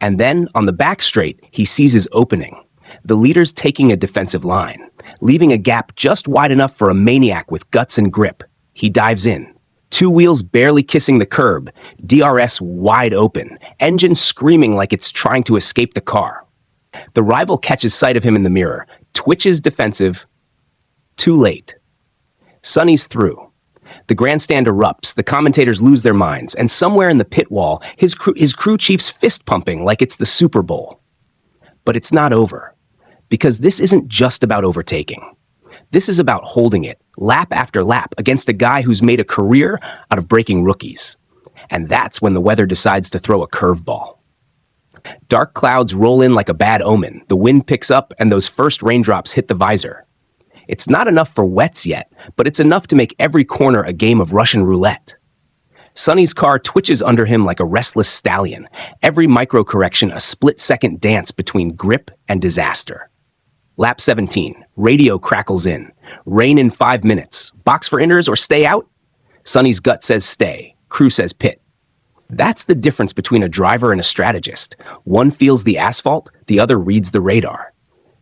And then, on the back straight, he sees his opening. The leader's taking a defensive line, leaving a gap just wide enough for a maniac with guts and grip. He dives in. 2 wheels barely kissing the curb, DRS wide open, engine screaming like it's trying to escape the car. The rival catches sight of him in the mirror, twitches defensive. Too late. Sonny's through. The grandstand erupts, the commentators lose their minds, and somewhere in the pit wall, his crew chief's fist pumping like it's the Super Bowl. But it's not over, because this isn't just about overtaking. This is about holding it, lap after lap, against a guy who's made a career out of breaking rookies. And that's when the weather decides to throw a curveball. Dark clouds roll in like a bad omen, the wind picks up, and those first raindrops hit the visor. It's not enough for wets yet, but it's enough to make every corner a game of Russian roulette. Sonny's car twitches under him like a restless stallion, every micro-correction a split-second dance between grip and disaster. Lap 17, radio crackles in. Rain in 5 minutes. Box for inners or stay out? Sonny's gut says stay. Crew says pit. That's the difference between a driver and a strategist. One feels the asphalt, the other reads the radar.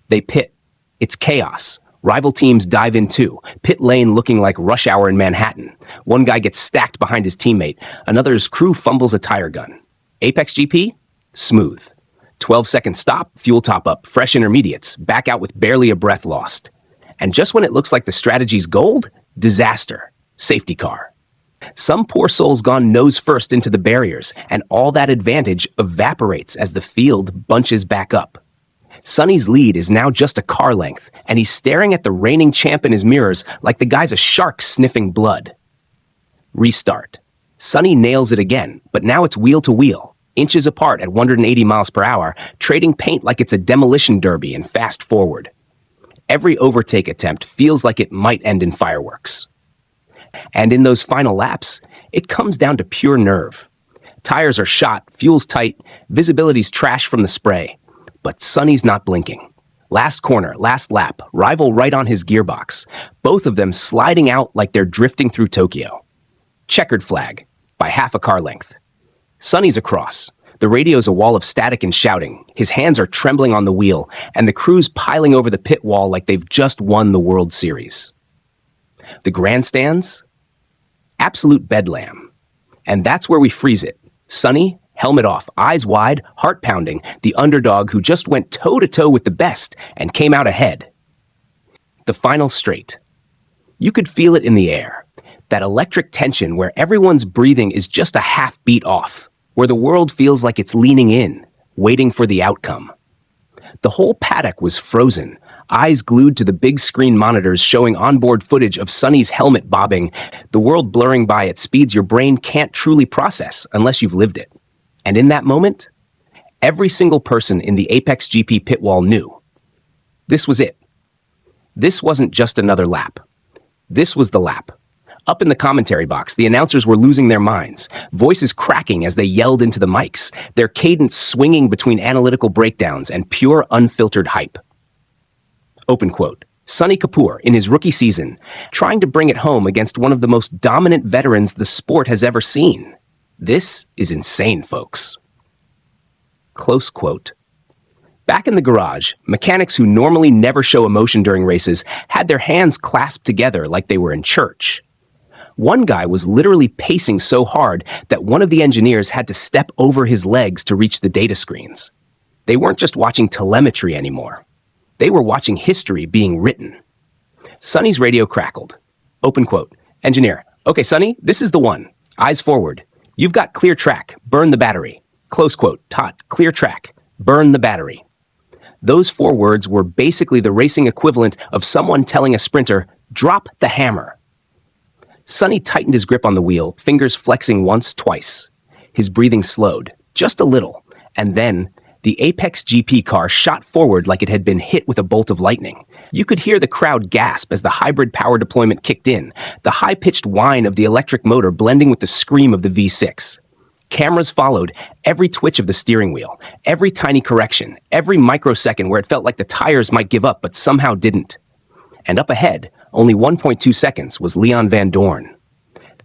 They pit. It's chaos. Rival teams dive in too, pit lane looking like rush hour in Manhattan. One guy gets stacked behind his teammate. Another's crew fumbles a tire gun. Apex GP? Smooth. 12-second stop, fuel top up, fresh intermediates, back out with barely a breath lost. And just when it looks like the strategy's gold, disaster. Safety car. Some poor soul's gone nose first into the barriers, and all that advantage evaporates as the field bunches back up. Sonny's lead is now just a car length, and he's staring at the reigning champ in his mirrors like the guy's a shark sniffing blood. Restart. Sonny nails it again, but now it's wheel to wheel, inches apart at 180 miles per hour, trading paint like it's a demolition derby and fast forward. Every overtake attempt feels like it might end in fireworks. And in those final laps, it comes down to pure nerve. Tires are shot, fuel's tight, visibility's trash from the spray. But Sonny's not blinking. Last corner, last lap, rival right on his gearbox, both of them sliding out like they're drifting through Tokyo. Checkered flag, by half a car length. Sonny's across. The radio's a wall of static and shouting. His hands are trembling on the wheel, and the crew's piling over the pit wall like they've just won the World Series. The grandstands? Absolute bedlam. And that's where we freeze it. Sonny, helmet off, eyes wide, heart pounding, the underdog who just went toe-to-toe with the best and came out ahead. The final straight. You could feel it in the air. That electric tension where everyone's breathing is just a half beat off, where the world feels like it's leaning in, waiting for the outcome. The whole paddock was frozen, eyes glued to the big screen monitors showing onboard footage of Sonny's helmet bobbing, the world blurring by at speeds your brain can't truly process unless you've lived it. And in that moment, every single person in the Apex GP pit wall knew. This was it. This wasn't just another lap. This was the lap. Up in the commentary box, the announcers were losing their minds, voices cracking as they yelled into the mics, their cadence swinging between analytical breakdowns and pure unfiltered hype. Open quote. Sonny Kapoor, in his rookie season, trying to bring it home against one of the most dominant veterans the sport has ever seen. This is insane, folks. Close quote. Back in the garage, mechanics who normally never show emotion during races had their hands clasped together like they were in church. One guy was literally pacing so hard that one of the engineers had to step over his legs to reach the data screens. They weren't just watching telemetry anymore. They were watching history being written. Sonny's radio crackled. Open quote. Engineer, okay, Sonny, this is the one. Eyes forward. You've got clear track. Burn the battery. Close quote. Tot, clear track. Burn the battery. Those 4 words were basically the racing equivalent of someone telling a sprinter, drop the hammer. Sonny tightened his grip on the wheel, fingers flexing once, twice. His breathing slowed, just a little, and then the Apex GP car shot forward like it had been hit with a bolt of lightning. You could hear the crowd gasp as the hybrid power deployment kicked in, the high-pitched whine of the electric motor blending with the scream of the V6. Cameras followed every twitch of the steering wheel, every tiny correction, every microsecond where it felt like the tires might give up but somehow didn't. And up ahead, only 1.2 seconds, was Leon Van Dorn.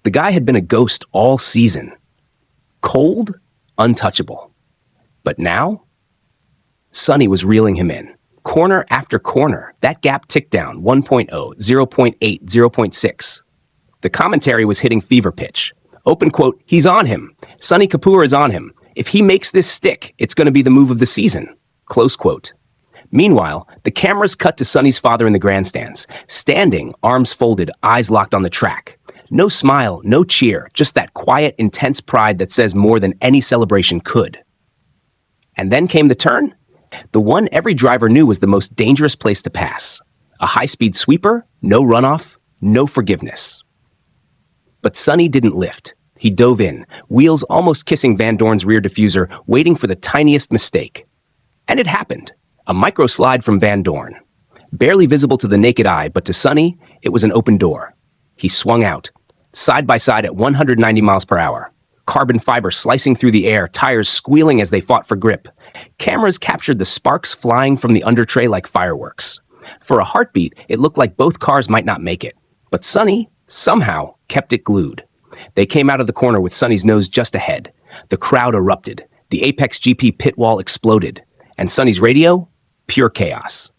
The guy had been a ghost all season. Cold, untouchable. But now, Sonny was reeling him in. Corner after corner, that gap ticked down, 1.0, 0.8, 0.6. The commentary was hitting fever pitch. Open quote, he's on him. Sonny Kapoor is on him. If he makes this stick, it's going to be the move of the season. Close quote. Meanwhile, the cameras cut to Sonny's father in the grandstands, standing, arms folded, eyes locked on the track. No smile, no cheer, just that quiet, intense pride that says more than any celebration could. And then came the turn. The one every driver knew was the most dangerous place to pass. A high-speed sweeper, no runoff, no forgiveness. But Sonny didn't lift. He dove in, wheels almost kissing Van Dorn's rear diffuser, waiting for the tiniest mistake. And it happened. A micro-slide from Van Dorn. Barely visible to the naked eye, but to Sonny, it was an open door. He swung out, side by side at 190 miles per hour. Carbon fiber slicing through the air, tires squealing as they fought for grip. Cameras captured the sparks flying from the undertray like fireworks. For a heartbeat, it looked like both cars might not make it. But Sonny, somehow, kept it glued. They came out of the corner with Sonny's nose just ahead. The crowd erupted. The Apex GP pit wall exploded. And Sonny's radio? Pure chaos.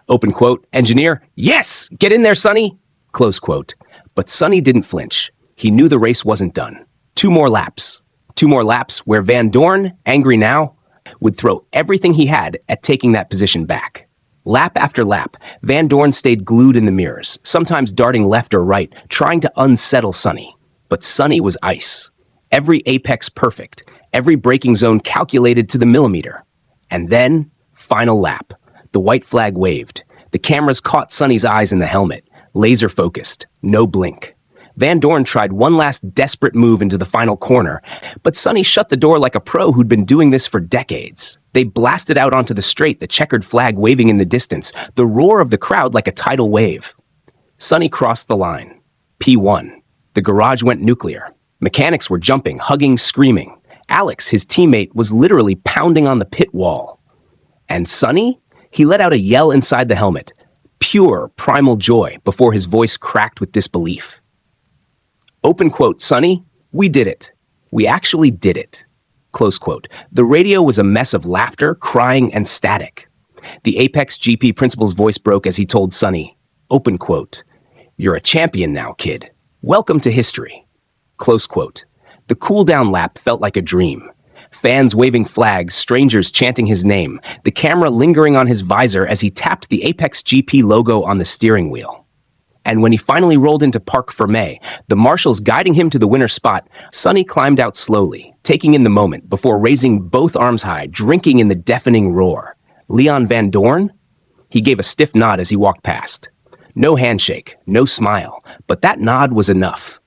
Open quote, engineer, yes, get in there, Sonny. Close quote. But Sonny didn't flinch. He knew the race wasn't done. 2 more laps. 2 more laps where Van Dorn, angry now, would throw everything he had at taking that position back. Lap after lap, Van Dorn stayed glued in the mirrors, sometimes darting left or right, trying to unsettle Sonny. But Sonny was ice. Every apex perfect, every braking zone calculated to the millimeter. And then, final lap. The white flag waved. The cameras caught Sonny's eyes in the helmet, laser focused, no blink. Van Dorn tried one last desperate move into the final corner, but Sonny shut the door like a pro who'd been doing this for decades. They blasted out onto the straight, the checkered flag waving in the distance, the roar of the crowd like a tidal wave. Sonny crossed the line. P1. The garage went nuclear. Mechanics were jumping, hugging, screaming. Alex, his teammate, was literally pounding on the pit wall. And Sonny? He let out a yell inside the helmet. Pure, primal joy before his voice cracked with disbelief. Open quote, Sonny, we did it. We actually did it. Close quote. The radio was a mess of laughter, crying, and static. The Apex GP principal's voice broke as he told Sonny, open quote, you're a champion now, kid. Welcome to history. Close quote. The cool-down lap felt like a dream. Fans waving flags, strangers chanting his name, the camera lingering on his visor as he tapped the Apex GP logo on the steering wheel. And when he finally rolled into Parc Fermé, the marshals guiding him to the winner's spot, Sonny climbed out slowly, taking in the moment before raising both arms high, drinking in the deafening roar. Leon Van Dorn? He gave a stiff nod as he walked past. No handshake, no smile, but that nod was enough.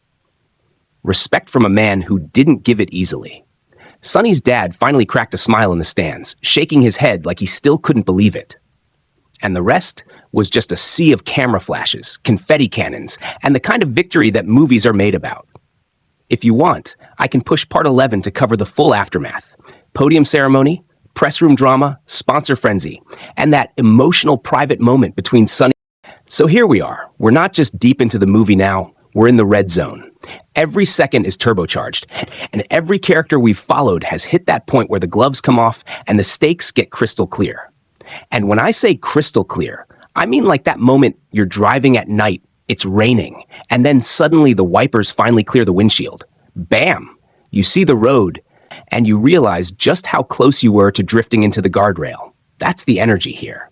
Respect from a man who didn't give it easily. Sonny's dad finally cracked a smile in the stands, shaking his head like he still couldn't believe it. And the rest was just a sea of camera flashes, confetti cannons, and the kind of victory that movies are made about. If you want, I can push part 11 to cover the full aftermath. Podium ceremony, press room drama, sponsor frenzy, and that emotional private moment between Sonny. So here we are. We're not just deep into the movie now, we're in the red zone. Every second is turbocharged, and every character we've followed has hit that point where the gloves come off and the stakes get crystal clear. And when I say crystal clear, I mean like that moment you're driving at night, it's raining, and then suddenly the wipers finally clear the windshield. Bam! You see the road, and you realize just how close you were to drifting into the guardrail. That's the energy here.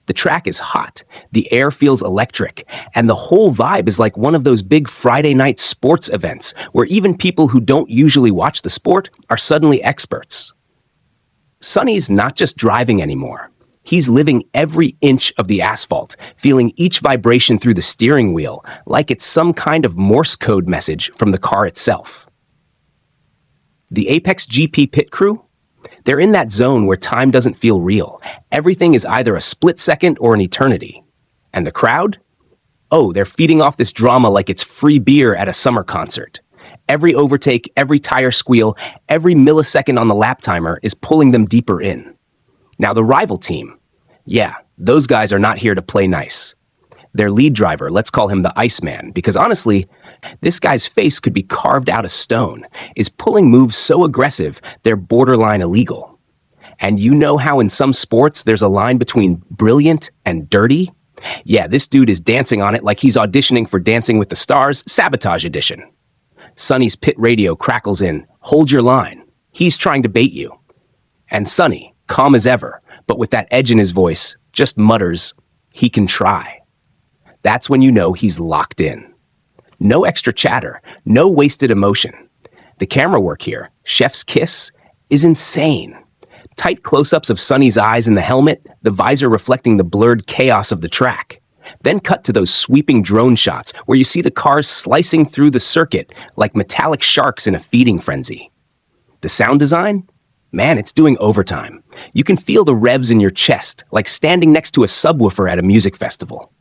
The track is hot, the air feels electric, and the whole vibe is like one of those big Friday night sports events where even people who don't usually watch the sport are suddenly experts. Sonny's not just driving anymore. He's living every inch of the asphalt, feeling each vibration through the steering wheel like it's some kind of Morse code message from the car itself. The Apex GP pit crew? They're in that zone where time doesn't feel real. Everything is either a split second or an eternity. And the crowd? Oh, they're feeding off this drama like it's free beer at a summer concert. Every overtake, every tire squeal, every millisecond on the lap timer is pulling them deeper in. Now the rival team, yeah, those guys are not here to play nice. Their lead driver, let's call him the Iceman, because honestly, this guy's face could be carved out of stone, is pulling moves so aggressive they're borderline illegal. And you know how in some sports there's a line between brilliant and dirty? Yeah, this dude is dancing on it like he's auditioning for Dancing with the Stars, Sabotage Edition. Sonny's pit radio crackles in, hold your line. He's trying to bait you. And Sonny, calm as ever, but with that edge in his voice, just mutters, he can try. That's when you know he's locked in. No extra chatter, no wasted emotion. The camera work here, chef's kiss, is insane. Tight close-ups of Sonny's eyes in the helmet, the visor reflecting the blurred chaos of the track. Then cut to those sweeping drone shots where you see the cars slicing through the circuit like metallic sharks in a feeding frenzy. The sound design? Man, it's doing overtime. You can feel the revs in your chest, like standing next to a subwoofer at a music festival.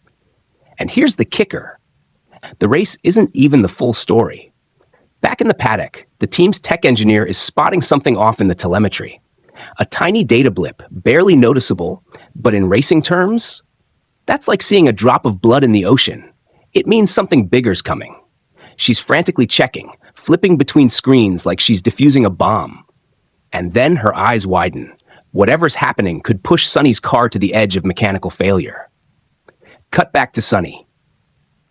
And here's the kicker. The race isn't even the full story. Back in the paddock, the team's tech engineer is spotting something off in the telemetry. A tiny data blip, barely noticeable, but in racing terms, that's like seeing a drop of blood in the ocean. It means something bigger's coming. She's frantically checking, flipping between screens like she's defusing a bomb. And then her eyes widen. Whatever's happening could push Sonny's car to the edge of mechanical failure. Cut back to Sonny.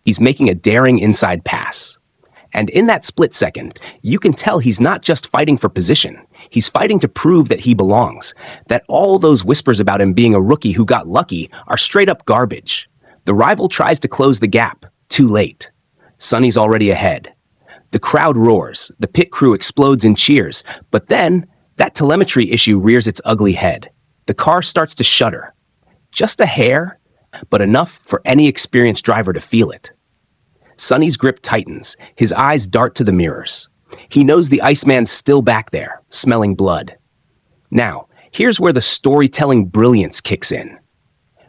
He's making a daring inside pass. And in that split second, you can tell he's not just fighting for position. He's fighting to prove that he belongs, that all those whispers about him being a rookie who got lucky are straight up garbage. The rival tries to close the gap. Too late. Sonny's already ahead. The crowd roars. The pit crew explodes in cheers. But then, that telemetry issue rears its ugly head. The car starts to shudder. Just a hair, but enough for any experienced driver to feel it. Sonny's grip tightens. His eyes dart to the mirrors. He knows the Iceman's still back there, smelling blood. Now, here's where the storytelling brilliance kicks in.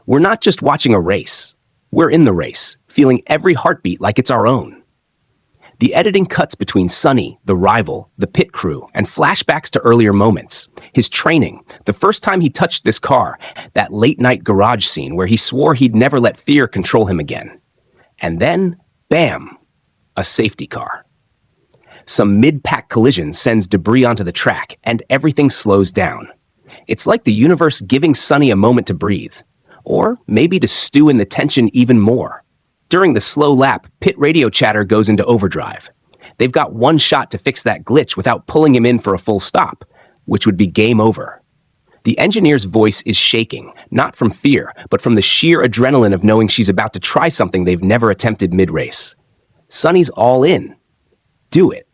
We're not just watching a race. We're in the race, feeling every heartbeat like it's our own. The editing cuts between Sonny, the rival, the pit crew, and flashbacks to earlier moments. His training, the first time he touched this car, that late-night garage scene where he swore he'd never let fear control him again. And then, bam, a safety car. Some mid-pack collision sends debris onto the track, and everything slows down. It's like the universe giving Sonny a moment to breathe, or maybe to stew in the tension even more. During the slow lap, pit radio chatter goes into overdrive. They've got one shot to fix that glitch without pulling him in for a full stop, which would be game over. The engineer's voice is shaking, not from fear, but from the sheer adrenaline of knowing she's about to try something they've never attempted mid-race. Sonny's all in. Do it.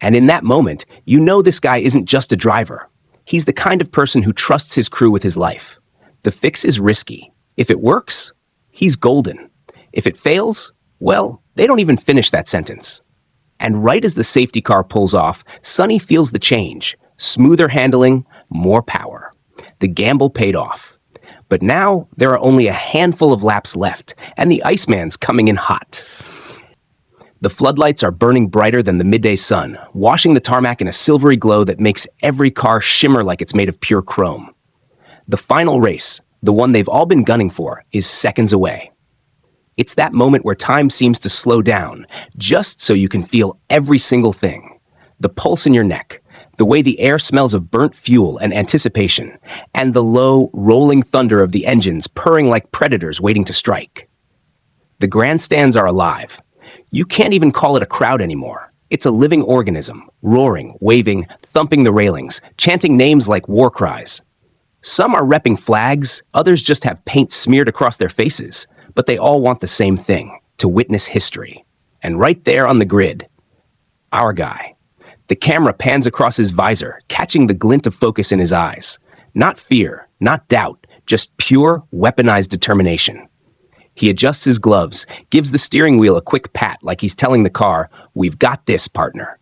And in that moment, you know this guy isn't just a driver. He's the kind of person who trusts his crew with his life. The fix is risky. If it works, he's golden. If it fails, well, they don't even finish that sentence. And right as the safety car pulls off, Sonny feels the change. Smoother handling, more power. The gamble paid off. But now there are only a handful of laps left, and the Iceman's coming in hot. The floodlights are burning brighter than the midday sun, washing the tarmac in a silvery glow that makes every car shimmer like it's made of pure chrome. The final race, the one they've all been gunning for, is seconds away. It's that moment where time seems to slow down, just so you can feel every single thing. The pulse in your neck, the way the air smells of burnt fuel and anticipation, and the low, rolling thunder of the engines purring like predators waiting to strike. The grandstands are alive. You can't even call it a crowd anymore. It's a living organism, roaring, waving, thumping the railings, chanting names like war cries. Some are repping flags, others just have paint smeared across their faces, but they all want the same thing, to witness history. And right there on the grid, our guy. The camera pans across his visor, catching the glint of focus in his eyes. Not fear, not doubt, just pure, weaponized determination. He adjusts his gloves, gives the steering wheel a quick pat like he's telling the car, "We've got this, partner."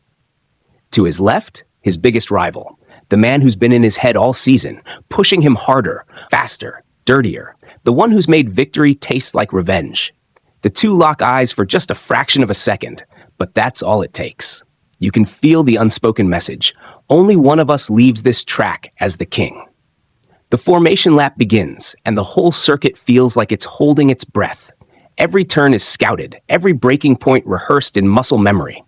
To his left, his biggest rival, the man who's been in his head all season, pushing him harder, faster, dirtier, the one who's made victory taste like revenge. The two lock eyes for just a fraction of a second, but that's all it takes. You can feel the unspoken message. Only one of us leaves this track as the king. The formation lap begins, and the whole circuit feels like it's holding its breath. Every turn is scouted, every braking point rehearsed in muscle memory.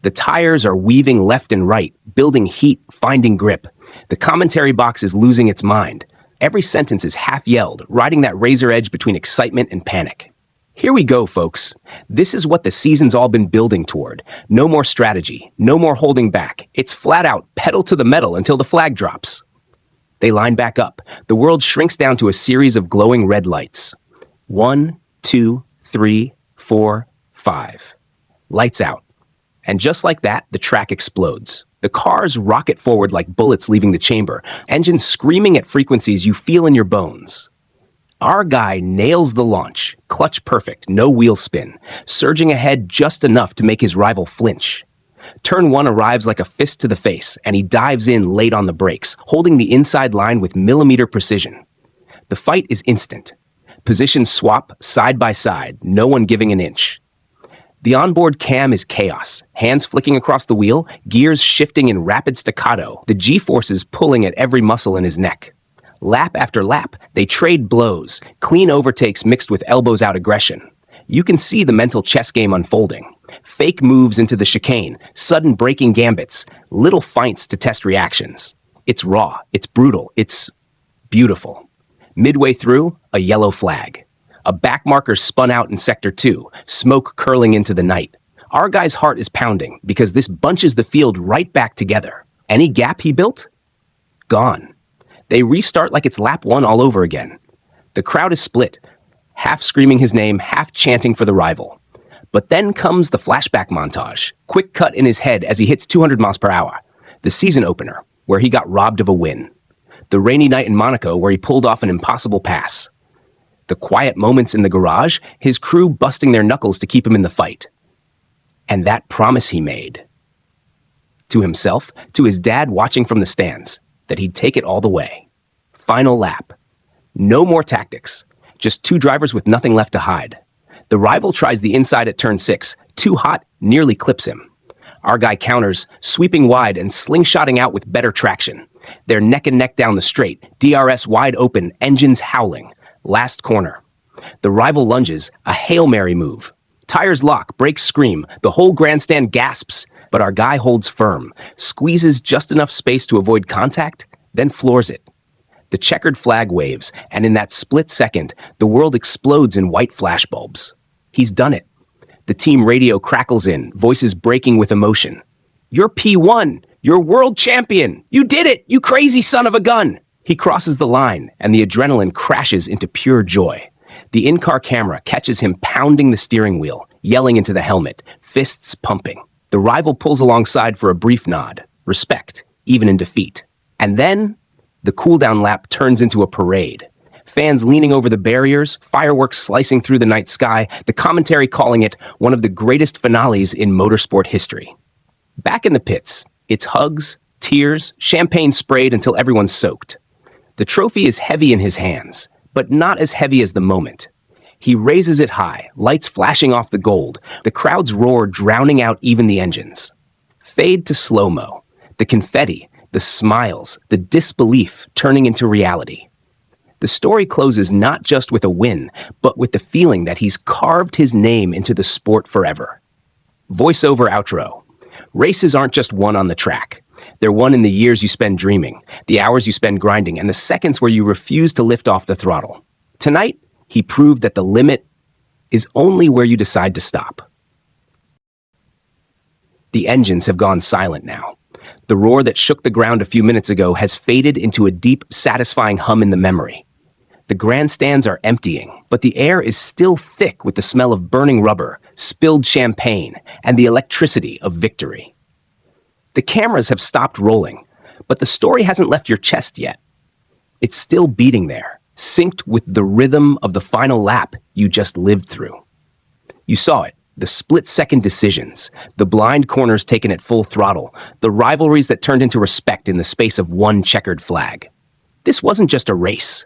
The tires are weaving left and right, building heat, finding grip. The commentary box is losing its mind. Every sentence is half-yelled, riding that razor edge between excitement and panic. Here we go, folks. This is what the season's all been building toward. No more strategy, no more holding back. It's flat out pedal to the metal until the flag drops. They line back up. The world shrinks down to a series of glowing red lights. 1, 2, 3, 4, 5. Lights out. And just like that, the track explodes. The cars rocket forward like bullets leaving the chamber, engines screaming at frequencies you feel in your bones. Our guy nails the launch, clutch perfect, no wheel spin, surging ahead just enough to make his rival flinch. Turn 1 arrives like a fist to the face, and he dives in late on the brakes, holding the inside line with millimeter precision. The fight is instant. Positions swap side by side, no one giving an inch. The onboard cam is chaos, hands flicking across the wheel, gears shifting in rapid staccato, the G-forces pulling at every muscle in his neck. Lap after lap, they trade blows, clean overtakes mixed with elbows out aggression. You can see the mental chess game unfolding. Fake moves into the chicane, sudden braking gambits, little feints to test reactions. It's raw, it's brutal, it's beautiful. Midway through, a yellow flag. A back marker spun out in Sector 2, smoke curling into the night. Our guy's heart is pounding because this bunches the field right back together. Any gap he built? Gone. They restart like it's lap 1 all over again. The crowd is split, half screaming his name, half chanting for the rival. But then comes the flashback montage, quick cut in his head as he hits 200 miles per hour. The season opener, where he got robbed of a win. The rainy night in Monaco, where he pulled off an impossible pass. The quiet moments in the garage, his crew busting their knuckles to keep him in the fight. And that promise he made to himself, to his dad watching from the stands, that he'd take it all the way. Final lap. No more tactics. Just two drivers with nothing left to hide. The rival tries the inside at turn 6. Too hot, nearly clips him. Our guy counters, sweeping wide and slingshotting out with better traction. They're neck and neck down the straight, DRS wide open, engines howling. Last corner. The rival lunges, a Hail Mary move. Tires lock, brakes scream, the whole grandstand gasps, but our guy holds firm, squeezes just enough space to avoid contact, then floors it. The checkered flag waves, and in that split second, the world explodes in white flashbulbs. He's done it. The team radio crackles in, voices breaking with emotion. You're P1! You're world champion! You did it, you crazy son of a gun! He crosses the line, and the adrenaline crashes into pure joy. The in-car camera catches him pounding the steering wheel, yelling into the helmet, fists pumping. The rival pulls alongside for a brief nod, respect, even in defeat. And then, the cool-down lap turns into a parade. Fans leaning over the barriers, fireworks slicing through the night sky, the commentary calling it one of the greatest finales in motorsport history. Back in the pits, it's hugs, tears, champagne sprayed until everyone's soaked. The trophy is heavy in his hands, but not as heavy as the moment. He raises it high, lights flashing off the gold, the crowd's roar drowning out even the engines. Fade to slow-mo, the confetti, the smiles, the disbelief turning into reality. The story closes not just with a win, but with the feeling that he's carved his name into the sport forever. Voiceover outro. Races aren't just won on the track. They're won in the years you spend dreaming, the hours you spend grinding, and the seconds where you refuse to lift off the throttle. Tonight, he proved that the limit is only where you decide to stop. The engines have gone silent now. The roar that shook the ground a few minutes ago has faded into a deep, satisfying hum in the memory. The grandstands are emptying, but the air is still thick with the smell of burning rubber, spilled champagne, and the electricity of victory. The cameras have stopped rolling, but the story hasn't left your chest yet. It's still beating there, synced with the rhythm of the final lap you just lived through. You saw it, the split-second decisions, the blind corners taken at full throttle, the rivalries that turned into respect in the space of one checkered flag. This wasn't just a race.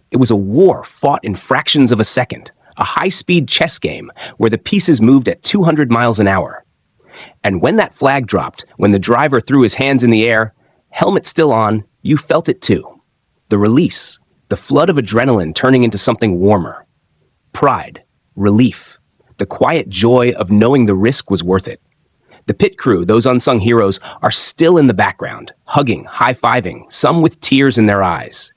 It was a war fought in fractions of a second, a high-speed chess game where the pieces moved at 200 miles an hour. And when that flag dropped, when the driver threw his hands in the air, helmet still on, you felt it too. The release, the flood of adrenaline turning into something warmer. Pride, relief, the quiet joy of knowing the risk was worth it. The pit crew, those unsung heroes, are still in the background, hugging, high-fiving, some with tears in their eyes.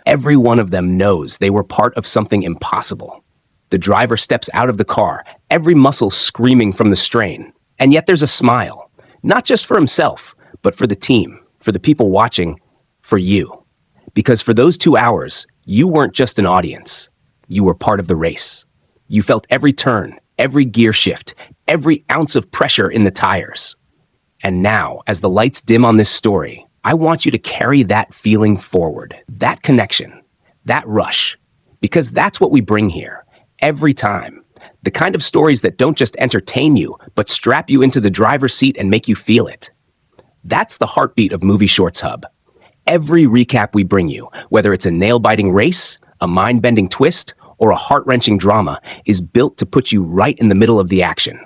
Every one of them knows they were part of something impossible. The driver steps out of the car, every muscle screaming from the strain. And yet there's a smile, not just for himself, but for the team, for the people watching, for you. Because for those 2 hours, you weren't just an audience. You were part of the race. You felt every turn, every gear shift, every ounce of pressure in the tires. And now, as the lights dim on this story, I want you to carry that feeling forward, that connection, that rush, because that's what we bring here, every time. The kind of stories that don't just entertain you, but strap you into the driver's seat and make you feel it. That's the heartbeat of Movie Shorts Hub. Every recap we bring you, whether it's a nail-biting race, a mind-bending twist, or a heart-wrenching drama, is built to put you right in the middle of the action.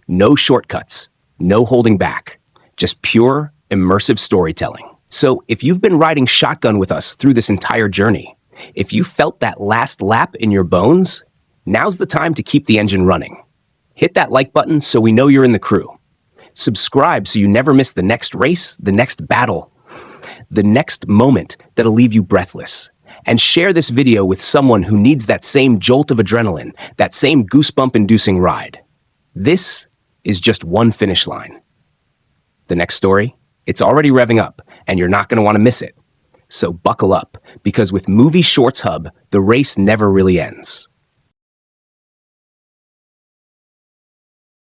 No shortcuts, no holding back, just pure, immersive storytelling. So if you've been riding shotgun with us through this entire journey, if you felt that last lap in your bones, now's the time to keep the engine running. Hit that like button so we know you're in the crew. Subscribe so you never miss the next race, the next battle, the next moment that'll leave you breathless. And share this video with someone who needs that same jolt of adrenaline, that same goosebump-inducing ride. This is just one finish line. The next story, it's already revving up, and you're not going to want to miss it. So buckle up, because with Movie Shorts Hub, the race never really ends.